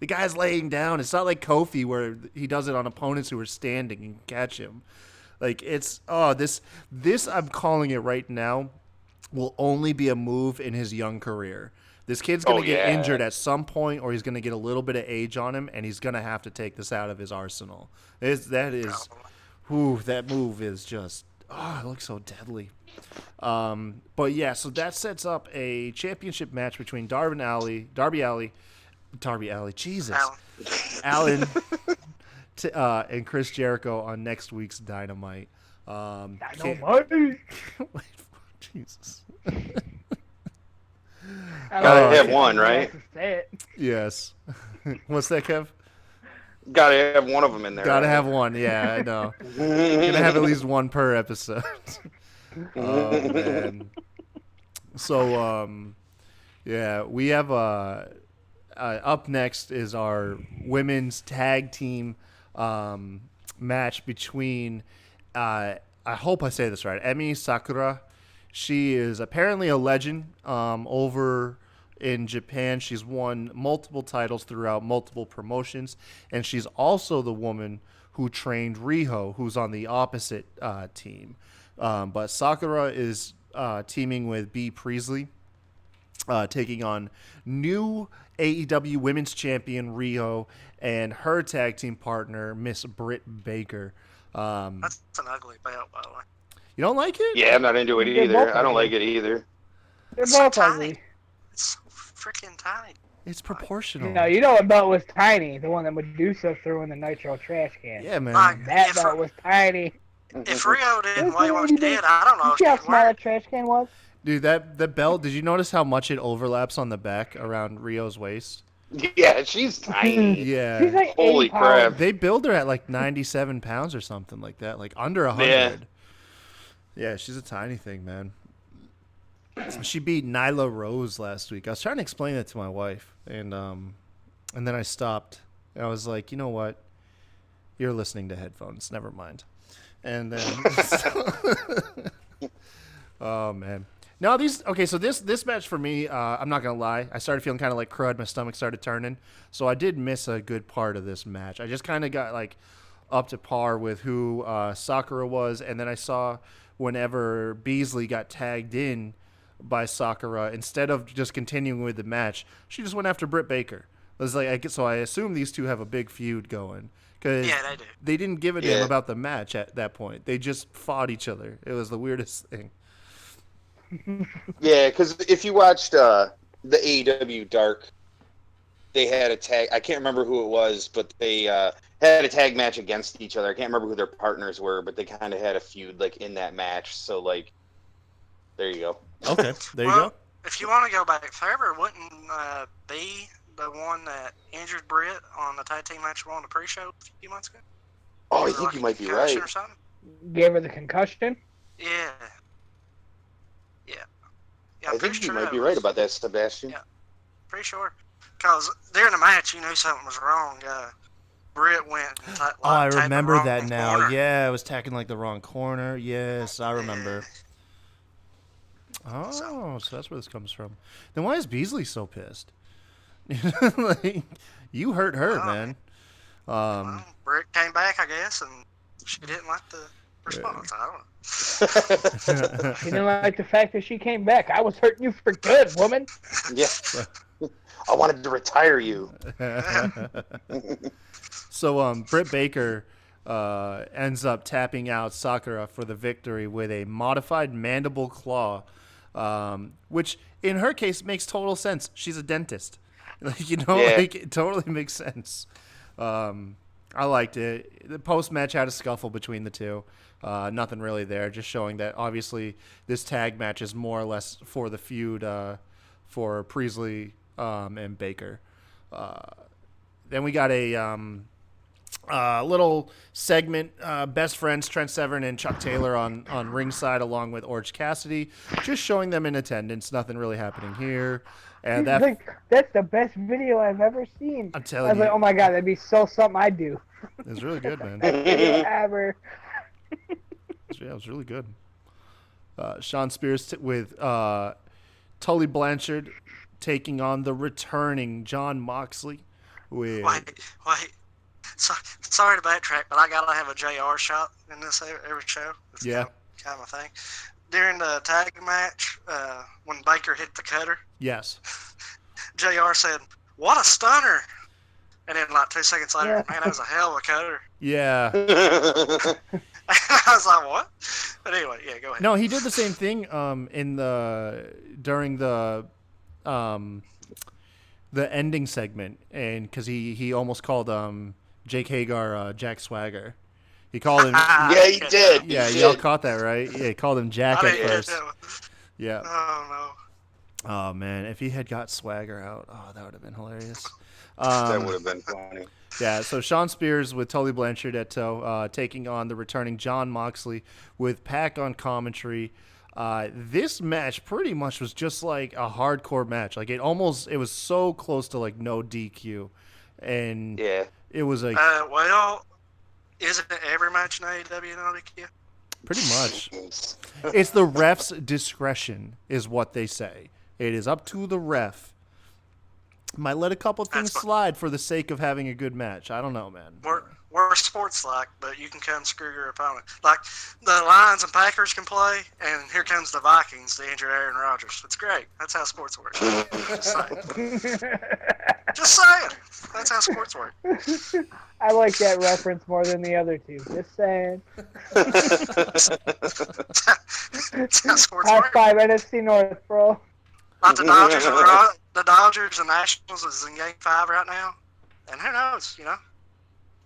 The guy's laying down. It's not like Kofi where he does it on opponents who are standing and catch him. Like it's this I'm calling it right now. Will only be a move in his young career. This kid's going to get injured at some point, or he's going to get a little bit of age on him, and he's going to have to take this out of his arsenal. That move is just, it looks so deadly. But yeah, so that sets up a championship match between Darby Allin, Jesus, Allin, and Chris Jericho on next week's Dynamite. Dynamite. Jesus. Gotta have one, right? Yes. What's that, Kev? Gotta have one of them in there. Gotta have one. Yeah, I know. Gonna have at least one per episode. Oh man. So yeah, we have up next is our women's tag team match between I hope I say this right, Emi Sakura. She is apparently a legend over in Japan. She's won multiple titles throughout multiple promotions, and she's also the woman who trained Riho, who's on the opposite team. But Sakura is teaming with Bea Priestley, taking on new AEW Women's Champion Riho and her tag team partner, Miss Britt Baker. That's an ugly belt, by the way. You don't like it? Yeah, I'm not into it either. I don't like it either. They're It's so both tiny. ugly. It's so freaking tiny. It's proportional. No, you know what belt was tiny? The one that Medusa threw in the Nitro trash can. Yeah, man. Like, That if, belt was tiny. if Rio didn't weigh what You she did, I don't know You if see how she'd small wear that trash can was? Dude, the belt, did you notice how much it overlaps on the back around Rio's waist? Yeah, she's tiny. Yeah. She's like Holy 80 pounds. crap. They build her at like 97 pounds or something like that, like under 100. Yeah, she's a tiny thing, man. She beat Nyla Rose last week. I was trying to explain that to my wife, and then I stopped. I was like, you know what? You're listening to headphones. Never mind. And then, oh man. No, so this match for me, I'm not gonna lie. I started feeling kind of like crud. My stomach started turning, so I did miss a good part of this match. I just kind of got like up to par with who Sakura was, and then I saw whenever Beasley got tagged in by Sakura, instead of just continuing with the match, she just went after Britt Baker. It was like, so I assume these two have a big feud going. Cause Yeah, they do. they didn't give a damn about the match at that point. They just fought each other. It was the weirdest thing. Yeah, because if you watched the AEW Dark, they had a tag. I can't remember who it was, but they had a tag match against each other. I can't remember who their partners were, but they kind of had a feud like in that match. So like, there you go. Okay, there you Well, go. If you want to go back further, wouldn't be the one that injured Britt on the tag team match on the pre-show a few months ago? Oh, I Gave her, think like, you a might be concussion right. Or something? Gave her the concussion. Yeah. I I'm think pretty you sure might that be was- right about that, Sebastian. Yeah. Pretty sure. Because during the match, you knew something was wrong. Britt went and Oh, I tagged the remember wrong that now. corner. Yeah, I was tagging like the wrong corner. Yes, I remember. Oh, so that's where this comes from. Then why is Beasley so pissed? Like, you hurt her, Well, man. Well, Britt came back, I guess, and she didn't like the response. I don't know. She didn't like the fact that she came back. I was hurting you for good, woman. Yeah. I wanted to retire you. So Britt Baker ends up tapping out Sakura for the victory with a modified mandible claw, which in her case makes total sense. She's a dentist. Like, like it totally makes sense. I liked it. The post-match had a scuffle between the two. Nothing really there, just showing that obviously this tag match is more or less for the feud for Priestley and Baker. Then we got a Little segment, best friends Trent Severin and Chuck Taylor on ringside along with Orange Cassidy, just showing them in attendance. Nothing really happening here. And He's like, that's the best video I've ever seen. I'm I telling was you, like, oh my god, that'd be something I'd do. it was really good, man. Best video ever. Yeah, it was really good. Sean Spears with Tully Blanchard taking on the returning John Moxley. With Wait. Sorry to backtrack, but I gotta have a JR shot in this every show. It's Yeah. kind of a thing. During the tag match, when Baker hit the cutter, yes. JR said, "What a stunner!" And then like 2 seconds later, Yeah. man, that was a hell of a cutter. Yeah. I was like, "What?" But anyway, yeah, go ahead. No, he did the same thing during the ending segment, and because he almost called Jake Hagar Jack Swagger. He called him. Yeah, he did. Yeah, He y'all did. caught that, right? Yeah, he called him Jack I at didn't first. get that. Yeah. Oh Oh man, if he had got Swagger out, that would have been hilarious. That would have been funny. Yeah, so Sean Spears with Tully Blanchard at toe, taking on the returning John Moxley with Pac on commentary. This match pretty much was just like a hardcore match. Like it was so close to like no DQ, and Yeah. it was like no. Well, isn't it every match in AEW no DQ? pretty much. It's the ref's discretion, is what they say. It is up to the ref. Might let a couple things slide for the sake of having a good match. I don't know, man. We're sports like, but you can come screw your opponent. Like the Lions and Packers can play, and here comes the Vikings, the injured Aaron Rodgers. It's great. That's how sports works. Just saying. Just saying. That's how sports work. I like that reference more than the other two. Just saying. That's how sports High work. five NFC North, bro. Like the Dodgers and Nationals is in Game 5 right now, and who knows,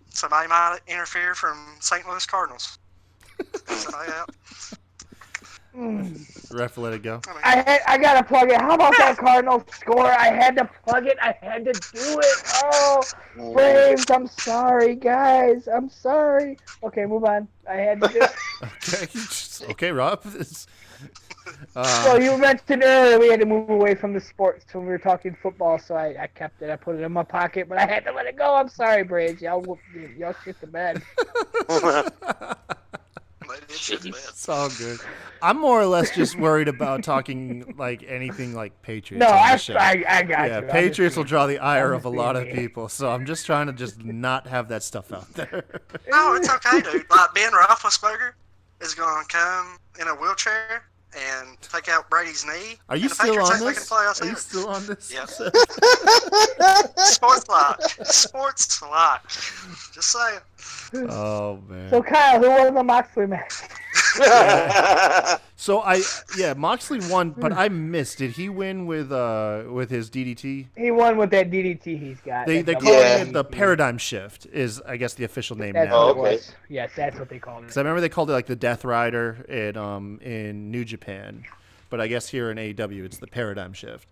somebody might interfere from St. Louis Cardinals. Somebody out. Ref let it go. I gotta plug it. How about that Cardinals score? I had to plug it. I had to do it. Oh, Braves, I'm sorry, guys. I'm sorry. Okay, move on. I had to do it. Okay, Rob. Well, you mentioned earlier we had to move away from the sports when we were talking football, so I kept it. I put it in my pocket, but I had to let it go. I'm sorry, Braves. Y'all shit the bed. It's all good. I'm more or less just worried about talking like anything like Patriots. No, on the I show. got Yeah, you. Patriots will draw the ire of a being lot of mean. people, so I'm just trying to just not have that stuff out there. No, it's okay, dude. Like Ben Roethlisberger is going to come in a wheelchair and take out Brady's knee. Are you and the still Patriots on ain't making this? playoffs Are you either. still on this? Yep. Sports lock. Sports lock. Just saying. Oh man. So, Kyle, who won the Moxley match? So Moxley won, but I missed. Did he win with his DDT? He won with that DDT he's got. They that call double it the DDT. paradigm shift is I guess the official name That's now. what it okay. was. Yes, that's what they called it. Because I remember they called it like the Death Rider in New Japan, but I guess here in AEW it's the paradigm shift.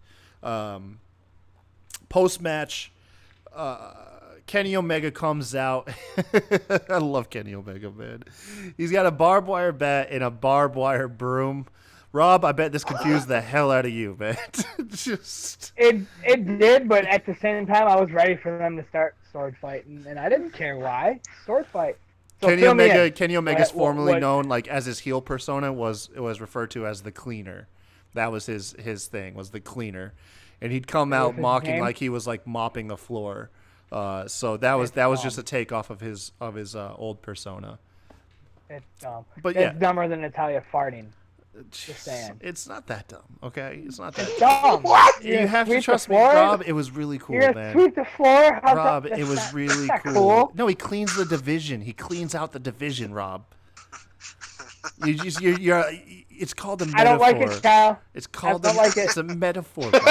Post match, Kenny Omega comes out. I love Kenny Omega, man. He's got a barbed wire bat and a barbed wire broom. Rob, I bet this confused the hell out of you, man. It did, but at the same time, I was ready for them to start sword fighting, and I didn't care why. Sword fight. So Kenny fill me Omega. in. Kenny Omega's What- formerly what- known like as his heel persona was referred to as the Cleaner. That was his thing, was the Cleaner, and he'd come That was out his mocking name? like he was like mopping the floor. So that was just a takeoff of his old persona. It's dumb. But That's yeah. dumber than Natalia farting. Just saying. It's not that dumb, okay? It's not that It's dumb. dumb. What? You have to trust me, Rob. It was really cool, You're gonna man. sweep the floor? How's Rob, that? it was That's really not cool. No, he cleans the division. He cleans out the division, Rob. You're it's called a metaphor. I don't like it, Kyle. It's called don't like it. It's a metaphor, Rob.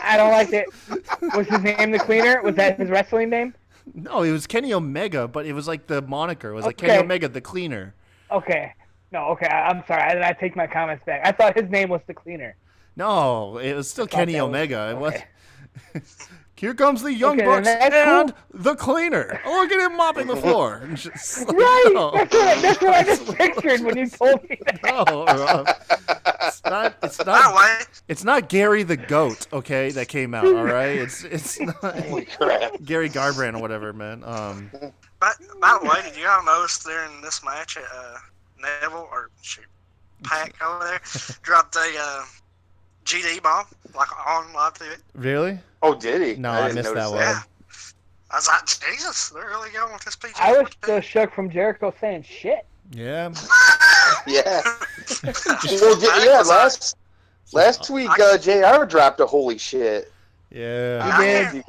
I don't like it. Was his name the Cleaner? Was that his wrestling name? No, it was Kenny Omega, but it was like the moniker. It was like Okay. Kenny Omega, the Cleaner. Okay. No, okay. I'm sorry. I take my comments back. I thought his name was the Cleaner. No, it was still thought Kenny that was- Omega. It was okay. Here comes the Young Okay, Bucks then that's and the cleaner. Oh, look at him mopping the floor. And just like, Right! no. That's what I just pictured when you told me that. No, Rob. By the way, It's not Gary the Goat, okay, that came out, all right? It's not Holy crap. Gary Garbrand or whatever, man. by the way, did you all notice during this match, Neville or Pac over there dropped a GD bomb like on live TV? Really? Oh, did he? No, I didn't missed notice that one. Yeah. I was like, Jesus, they're really going with this PG. I was still shook from Jericho saying shit. Yeah. Yeah. Well, last week, JR dropped a holy shit. Yeah. He I did.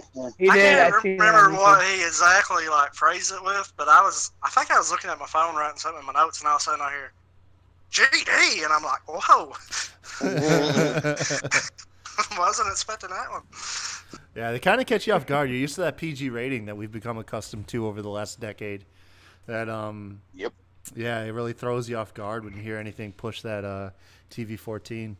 can't I seen remember that. what he exactly like phrased it with, but I think I was looking at my phone writing something in my notes, and all of a sudden I hear GD, and I'm like, whoa. Wasn't expecting that one. Yeah, they kind of catch you off guard. You're used to that PG rating that we've become accustomed to over the last decade. That Yep. Yeah, it really throws you off guard when you hear anything push that TV-14.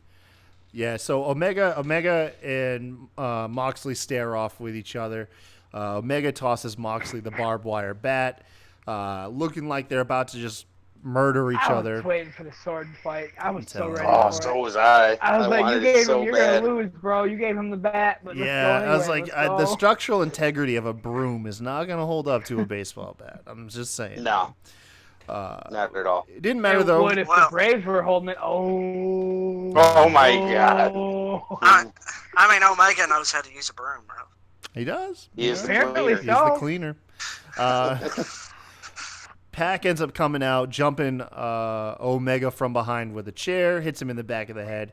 Yeah, so Omega and Moxley stare off with each other. Omega tosses Moxley the barbed wire bat, looking like they're about to just murder each I other. was waiting for the sword fight. I was so ready Oh, for so it. was I. I was like, you wanted gave it so him, you're bad. going to lose, bro. You gave him the bat, but let's Yeah, go anyway. I was like, Let's the go. structural integrity of a broom is not going to hold up to a baseball bat. I'm just saying. No, not at all. It didn't matter, It though. would if the Braves were holding it. Oh. Oh my God. I mean, Omega knows how to use a broom, bro. He does. He is the Apparently cleaner. He's the so. cleaner. Pac ends up coming out, jumping Omega from behind with a chair, hits him in the back of the head.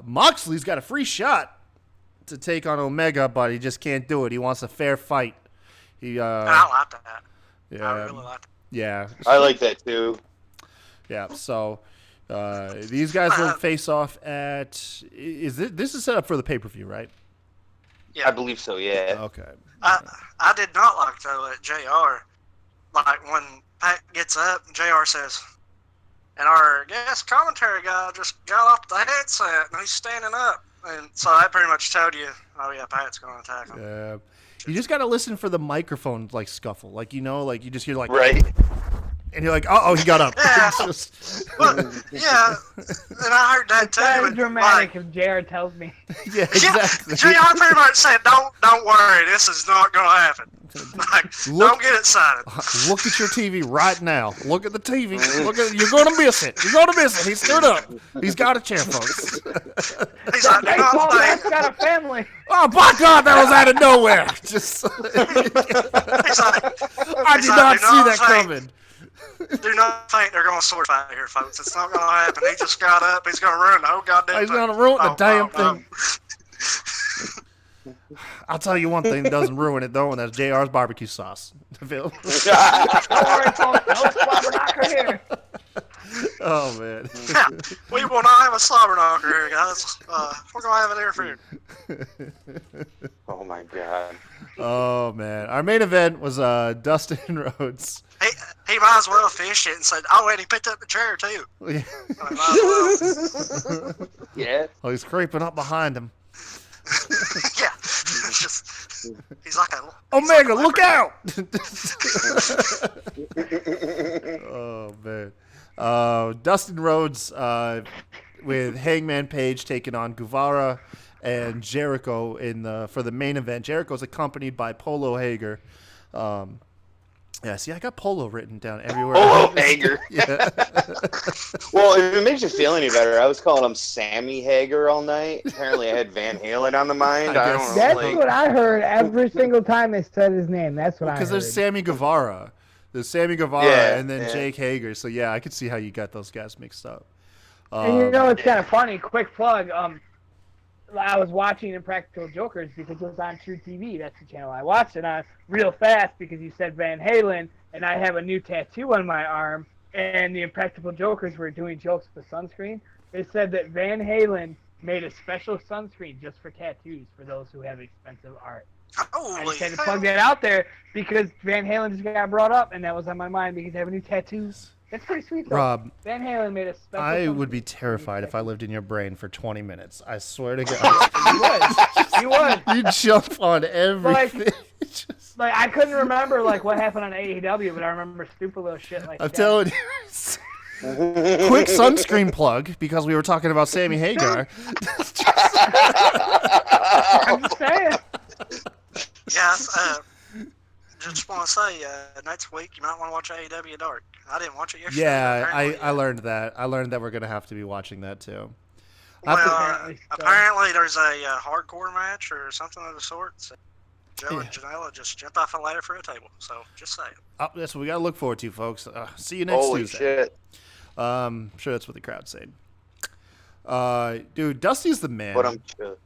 Moxley's got a free shot to take on Omega, but he just can't do it. He wants a fair fight. I like that. Yeah, I really like that. yeah, I like that too. yeah. So these guys will face off at. This is set up for the pay-per-view, right? Yeah. I believe so. Yeah. Okay. I did not like, though, at JR. Like, when Pat gets up, JR says, and our guest commentary guy just got off the headset, and he's standing up. And so that pretty much told you, oh, yeah, Pat's going to attack him. Yeah. You just got to listen for the microphone, like, scuffle. Like, you know, like, you just hear, like... Right. And you're like, uh-oh, he got up. Yeah. It's just- Well, yeah, and I heard that, too. That's and, dramatic like, if JR tells me. yeah, exactly. JR pretty much said, don't worry, this is not going to happen. Like, don't get excited. Look at your TV right now. Look at the TV. You're going to miss it. You're going to miss it. He stood up. He's got a chair, folks. He's like, do Baseball not bat's think, got a family. Oh, by God, that was out of nowhere. Just, he's like, I did not see that coming. do not think they're going to sword fight here, folks. It's not going to happen. He just got up. He's going to ruin the whole goddamn He's thing. going to ruin the No, damn no, thing. I'll tell you one thing that doesn't ruin it, though, and that's JR's barbecue sauce. Phil. Don't worry, folks. No slobber knocker here. Oh, man. Yeah, we will not have a slobber knocker here, guys. We're going to have it here food. Oh my God. Oh, man. Our main event was Dustin Rhodes. He might as well fish it and said, oh, and he picked up the chair, too. Yeah. I mean, might as well. Yeah. Oh, he's creeping up behind him. Yeah. It's just, he's like a... Omega, look out! Oh, man. Dustin Rhodes with Hangman Page taking on Guevara and Jericho for the main event. Jericho's accompanied by Polo Hager. Yeah, see, I got Polo written down everywhere. Polo Hager. Yeah. Well, if it makes you feel any better, I was calling him Sammy Hager all night. Apparently, I had Van Halen on the mind. I don't know. That's like, what I heard every single time they said his name. That's what I heard. Because there's Sammy Guevara. There's Sammy Guevara and then yeah. Jake Hager. So, yeah, I could see how you got those guys mixed up. And you know, it's kind of funny. Quick plug. I was watching Impractical Jokers because it was on True TV. That's the channel I watched it on real fast because you said Van Halen, and I have a new tattoo on my arm, and the Impractical Jokers were doing jokes with sunscreen. They said that Van Halen made a special sunscreen just for tattoos for those who have expensive art. I Holy just had to hell. plug that out there because Van Halen just got brought up, and that was on my mind because I have a new tattoo That's pretty sweet, though. Rob, Van Halen made a special. I song would be for terrified me. if I lived in your brain for 20 minutes. I swear to God. You would. You jump on everything. Just- Like I couldn't remember like what happened on AEW, but I remember stupid little shit like I'm that. telling you. Quick sunscreen plug, because we were talking about Sammy Hagar. I'm just saying. Yeah, just want to say, next week you might want to watch AEW Dark. I didn't watch it yesterday. Yeah, apparently, I learned that. I learned that we're going to have to be watching that too. Well, Apparently so. apparently there's a hardcore match or something of the sort. So Joe and Yeah. Janela just jumped off a ladder for a table. So just saying. That's what we got to look forward to, folks. See you next Holy Tuesday. shit. I'm sure that's what the crowd's saying. Dude, Dusty's the man. But I'm chill.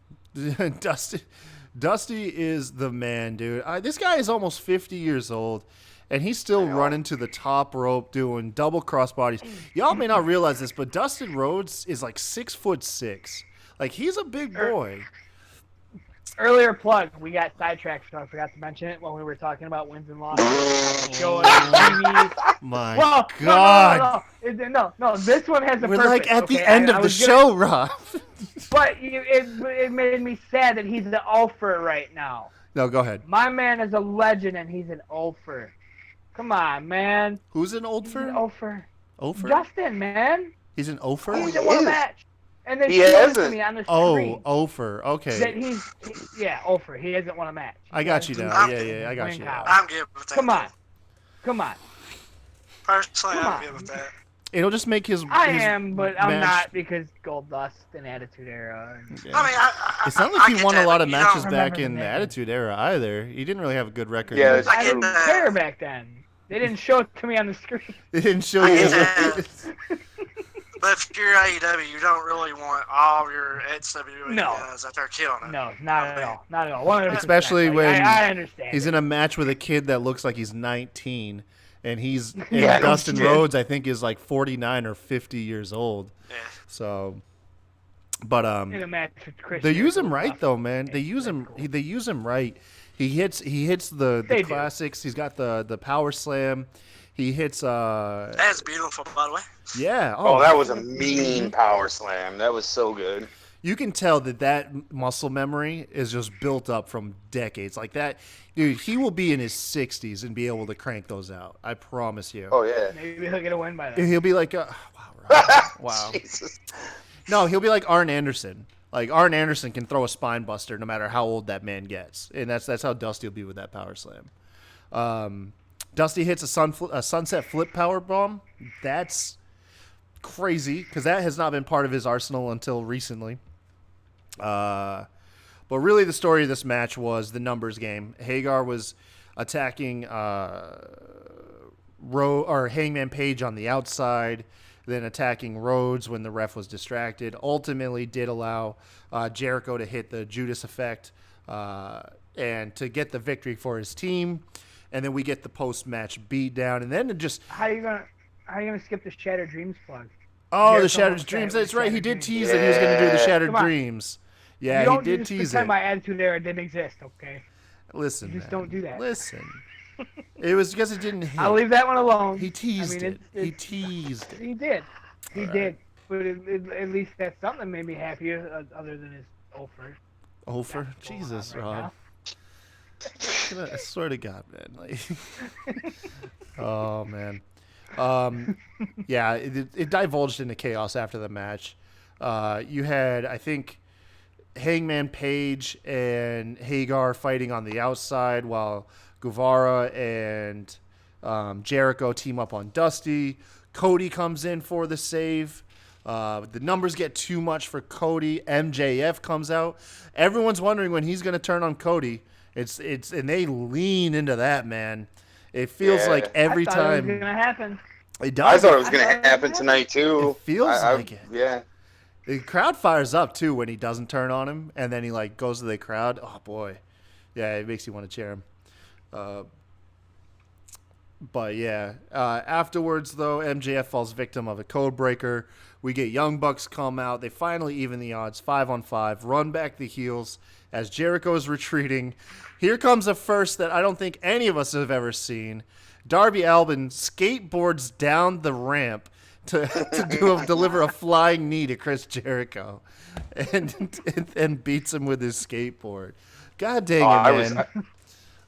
Dusty is the man, dude. This guy is almost 50 years old, and he's still running to the top rope doing double crossbodies. Y'all may not realize this, but Dustin Rhodes is like 6'6". Like, he's a big boy. Earlier plug, we got sidetracked, so I forgot to mention it when we were talking about wins and losses. Joe and Jamie. My Well, God. no, this one has a We're purpose. like at the okay? end I of the was gonna- show, Rob. But it made me sad that he's the ulfer right now. No, go ahead. My man is a legend, and he's an ulfer. Come on, man. Who's an He's an Oldfer? ulfer. Ofer? Justin, man. He's an He Ofer? hasn't won a is. match. And they He showed it to hasn't. me on the Oh, screen. Ofer. That Okay. yeah, ulfer. He hasn't won a match. I got you now. I'm- Yeah, I got you now. I'm good with that. Come on. Personally, Come I'm on. good with that. It'll just make his. I his am, but I'm match- not because Gold Dust and Attitude Era. Yeah. I mean, It's not I like he get won a that, lot but of you matches don't- back remember in the the name. Attitude Era either. He didn't really have a good record. Yeah, then. it's I get didn't that. care back then. They didn't show it to me on the screen. They didn't show I you. get that. But if you're AEW, you don't really want all your ex-WWE No. guys out there killing it. No, not at all. Not at all. 100%. Especially Like, when I understand. He's in a match with a kid that looks like he's 19, and Yeah, no Dustin shit. Rhodes, I think, is like 49 or 50 years old. Yeah. So, but in a match with Chris. they use him Jericho. right though, man. They use That's him. cool. They use him right. He hits the They do. classics. He's got the power slam. He hits That's beautiful, by the way. yeah. Oh, that was a mean power slam. That was so good. You can tell that muscle memory is just built up from decades. Like that, dude, he will be in his 60s and be able to crank those out. I promise you. Oh, yeah. Maybe he'll get a win by then. He'll be like, wow, Rob. Wow. Jesus. No, he'll be like Arn Anderson. Like Arn Anderson can throw a spine buster no matter how old that man gets, and that's how Dusty will be with that power slam. Dusty hits a sunset flip power bomb. That's crazy because that has not been part of his arsenal until recently. But really, the story of this match was the numbers game. Hagar was attacking Hangman Page on the outside, then attacking Rhodes when the ref was distracted. Ultimately, did allow Jericho to hit the Judas effect and to get the victory for his team. And then we get the post-match beatdown, and then it just How you gonna skip the Shattered Dreams plug? the Jericho Shattered was Dreams. Shattered That's right. He did Dreams. tease that he was going to do the Shattered Come on. Dreams. You Yeah, he don't did just tease pretend it. my Attitude Era didn't exist, okay? Listen, You just man. don't do that. Listen, it was because it didn't hit. I'll leave that one alone. He teased I mean, it. He teased it. He did. He All right. did. But at least that's something that made me happy other than his ulfer. Over. Jesus, right Rob. now. I swear to God, man. Like, oh man. Yeah, it divulged into chaos after the match. You had, I think, Hangman Page and Hagar fighting on the outside while Guevara and Jericho team up on Dusty. Cody comes in for the save. The numbers get too much for Cody. MJF comes out. Everyone's wondering when he's going to turn on Cody. And they lean into that, man. It feels Yeah. like every I thought it was time gonna happen. it I does. thought it was I going thought to it happen was tonight, too. It feels like it. Yeah. The crowd fires up too when he doesn't turn on him, and then he like goes to the crowd. Oh boy, yeah, it makes you want to cheer him. But yeah, afterwards though, MJF falls victim of a code breaker. We get Young Bucks come out. They finally even the odds, 5-on-5. Run back the heels as Jericho is retreating. Here comes a first that I don't think any of us have ever seen. Darby Allin skateboards down the ramp to deliver a flying knee to Chris Jericho, and beats him with his skateboard. God dang it, man!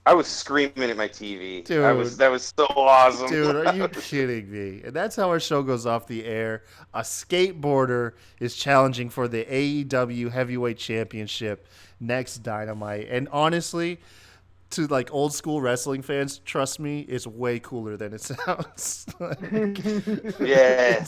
I was screaming at my TV. Dude. That was so awesome. Dude, are you kidding me? And that's how our show goes off the air. A skateboarder is challenging for the AEW Heavyweight Championship next Dynamite. And honestly, to like old school wrestling fans, trust me, it's way cooler than it sounds. Yeah.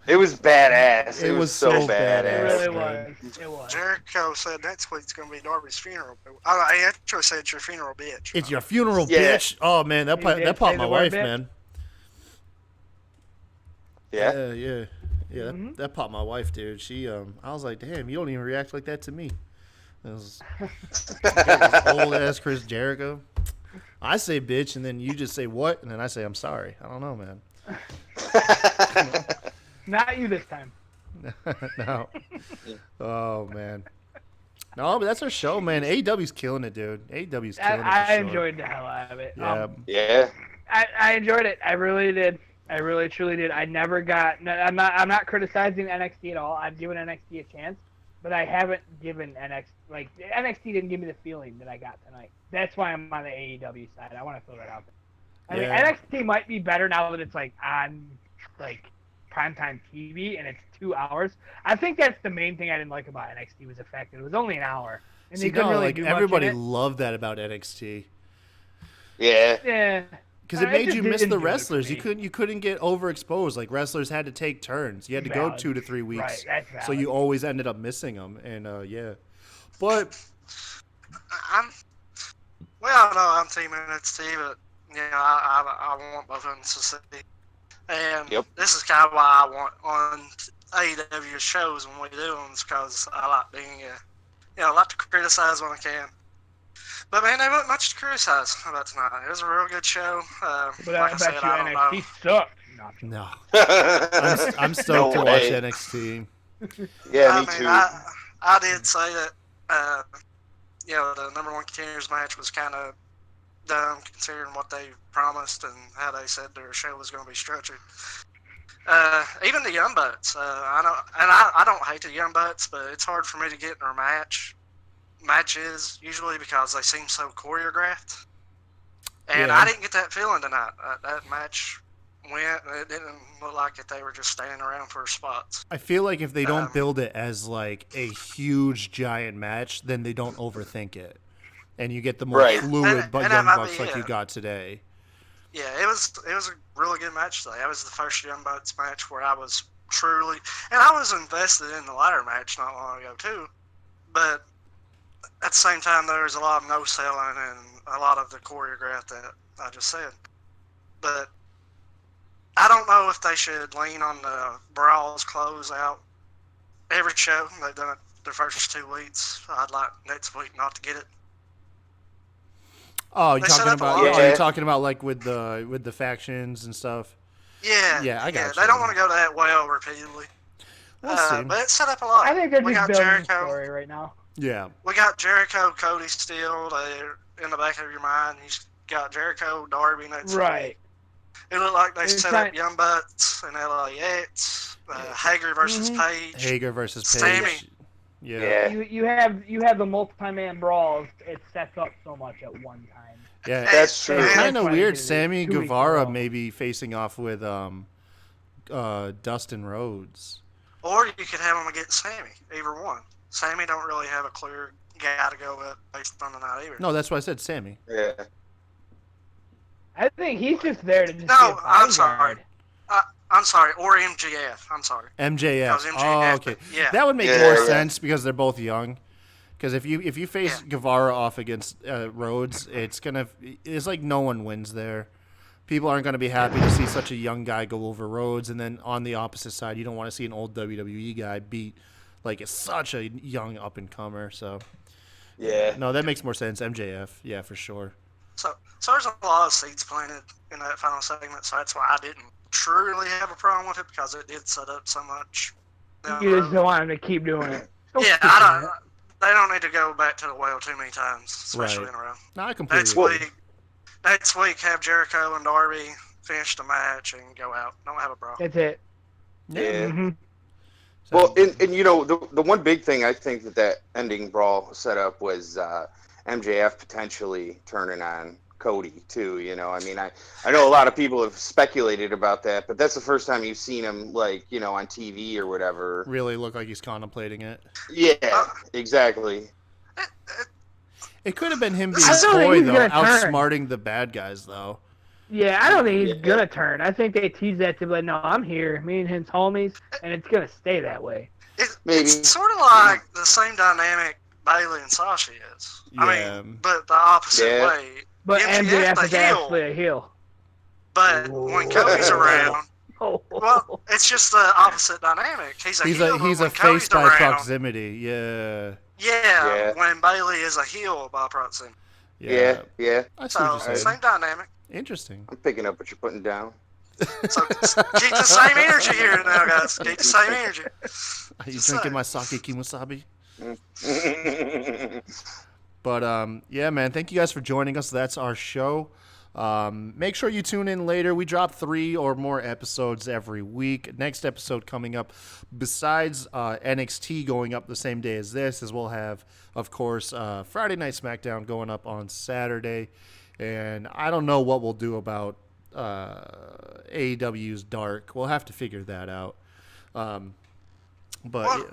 It was badass. It was so badass. It really was. It was. Jericho said next week's going to be Darby's funeral. I actually said it's your funeral, bitch. It's your funeral, bitch. Oh, man, that popped my wife, man. Yeah? Yeah. That popped my wife, dude. She, I was like, damn, you don't even react like that to me. It was old ass Chris Jericho. I say bitch, and then you just say what, and then I say I'm sorry. I don't know, man. Not you this time. No. Oh man. No, but that's our show, man. AEW's killing it, dude. AEW's killing it. I enjoyed the hell out of it. Yeah. I enjoyed it. I really did. I really truly did. I never got. I'm not criticizing NXT at all. I've given NXT a chance, but I haven't given NXT. Like, NXT didn't give me the feeling that I got tonight. That's why I'm on the AEW side. I want to throw that out there. I mean, NXT might be better now that it's like on like primetime TV and it's 2 hours. I think that's the main thing I didn't like about NXT was the fact that it was only an hour and they couldn't really do much everybody in it. loved that about NXT. Yeah. Yeah. Because it made you miss the wrestlers. You couldn't get overexposed. Like, wrestlers had to take turns. You had to go 2 to 3 weeks. Right, that's so you always ended up missing them. And yeah. But I'm Team NXT, but I want both of them to succeed. And this is kind of why I want on AEW shows when we do them, because I like being, I like to criticize when I can. But man, there wasn't much to criticize about tonight. It was a real good show. But like I said, I don't know. NXT sucked. No. I'm stoked to watch NXT. Yeah, me too. I did say that, the number 1 contenders match was kind of dumb considering what they promised and how they said their show was going to be structured. Even the Young Bucks, I don't hate the Young Bucks, but it's hard for me to get in their matches usually because they seem so choreographed. And I didn't get that feeling tonight. That match it didn't look like that they were just standing around for spots. I feel like if they don't build it as like a huge giant match, then they don't overthink it, and you get the more fluid Young Bucks like you got today. Yeah, it was a really good match today. That was the first Young Bucks match where I was truly, and I was invested in the ladder match not long ago too, but at the same time there was a lot of no selling and a lot of the choreograph that I just said, but I don't know if they should lean on the brawls close out every show. They've done it the first 2 weeks. I'd like next week not to get it. Oh, you're talking about like with the factions and stuff. Yeah, I got you. They don't want to go that well repeatedly. We'll see. But it's set up a lot. I think they're just building the story right now. Yeah. We got Jericho, Cody still in the back of your mind. You got Jericho, Darby next week. It looked like they set up Young Bucks and LAX, Hager versus Page. Sammy. Yeah. You have the multi-man brawls. It sets up so much at one time. Yeah, that's true. It's kind of weird. Sammy Guevara maybe facing off with Dustin Rhodes. Or you could have them against Sammy. Either one. Sammy don't really have a clear guy to go with based on the night either. No, that's why I said Sammy. Yeah. I think he's just there to just I'm sorry. I'm sorry. Or MJF. I'm sorry. MJF. MJF. Oh, okay. Yeah. That would make more sense because they're both young. Because if you face Guevara off against Rhodes, it's like no one wins there. People aren't going to be happy to see such a young guy go over Rhodes, and then on the opposite side, you don't want to see an old WWE guy beat like such a young up and comer. So no, that makes more sense. MJF, yeah, for sure. So there's a lot of seeds planted in that final segment, so that's why I didn't truly have a problem with it because it did set up so much. You just don't want them to keep doing it. They don't need to go back to the well too many times, especially in a row. No, I completely agree. next week have Jericho and Darby finish the match and go out. Don't have a brawl. That's it. Yeah. Mm-hmm. Well, and you know, the one big thing I think that ending brawl set up was MJF potentially turning on Cody too. You know, I mean, I know a lot of people have speculated about that, but that's the first time you've seen him, like, you know, on TV or whatever. Really look like he's contemplating it. Yeah, exactly. It could have been him being I don't think coy, he's though, gonna turn. outsmarting the bad guys, though. Yeah, I don't think he's Yeah. gonna turn. I think they tease that to be like, no, I'm here. Me and him's homies, and it's gonna stay that way. Maybe. It's sort of like the same dynamic Bailey and Sasha is. I Yeah. mean, but the opposite Yeah. way. But MJF the is actually a heel. But when Cody's around, well, it's just the opposite dynamic. He's a heel. He's but a when Cody's face by around, proximity. Yeah. Yeah, when Bailey is a heel by proximity. Yeah. I see what So, you're saying. same dynamic. Interesting. I'm picking up what you're putting down. So, keep the same energy here now, guys. Keep the same energy. Are you Just drinking saying. my sake kimusabi? But yeah, man, thank you guys for joining us. That's our show. Make sure you tune in later. We drop 3 or more episodes every week. Next episode coming up, besides NXT going up the same day as this, as we'll have, of course, Friday Night SmackDown going up on Saturday. And I don't know what we'll do about AEW's Dark. We'll have to figure that out. But Well, yeah.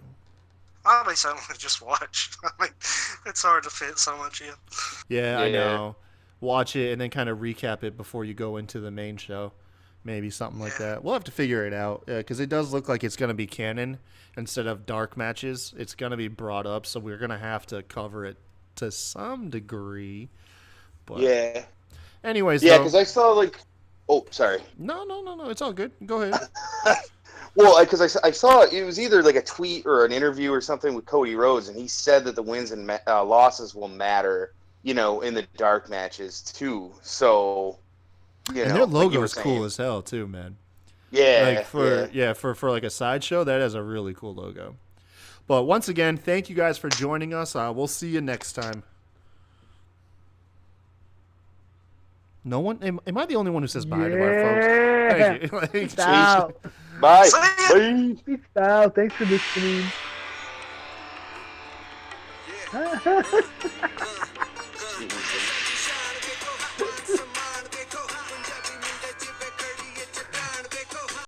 I'll be someone to just watch. I mean, it's hard to fit so much in. Yeah, I Yeah. know. Watch it and then kind of recap it before you go into the main show. Maybe something like that. We'll have to figure it out because it does look like it's going to be canon instead of dark matches. It's going to be brought up, so we're going to have to cover it to some degree. But Yeah. anyways, Yeah, though, because I saw, like... Oh, sorry. no, it's all good. Go ahead. Well, because I saw it was either like a tweet or an interview or something with Cody Rhodes, and he said that the wins and losses will matter, you know, in the dark matches too. So, you And know, their like you logo were is cool saying. as hell too, man. Yeah, Like for like a sideshow, that is a really cool logo. But once again, thank you guys for joining us. We'll see you next time. No one? Am I the only one who says bye to our folks? Thank you. Peace out. Bye. See ya. Bye. Peace out. Thanks for listening. Yeah.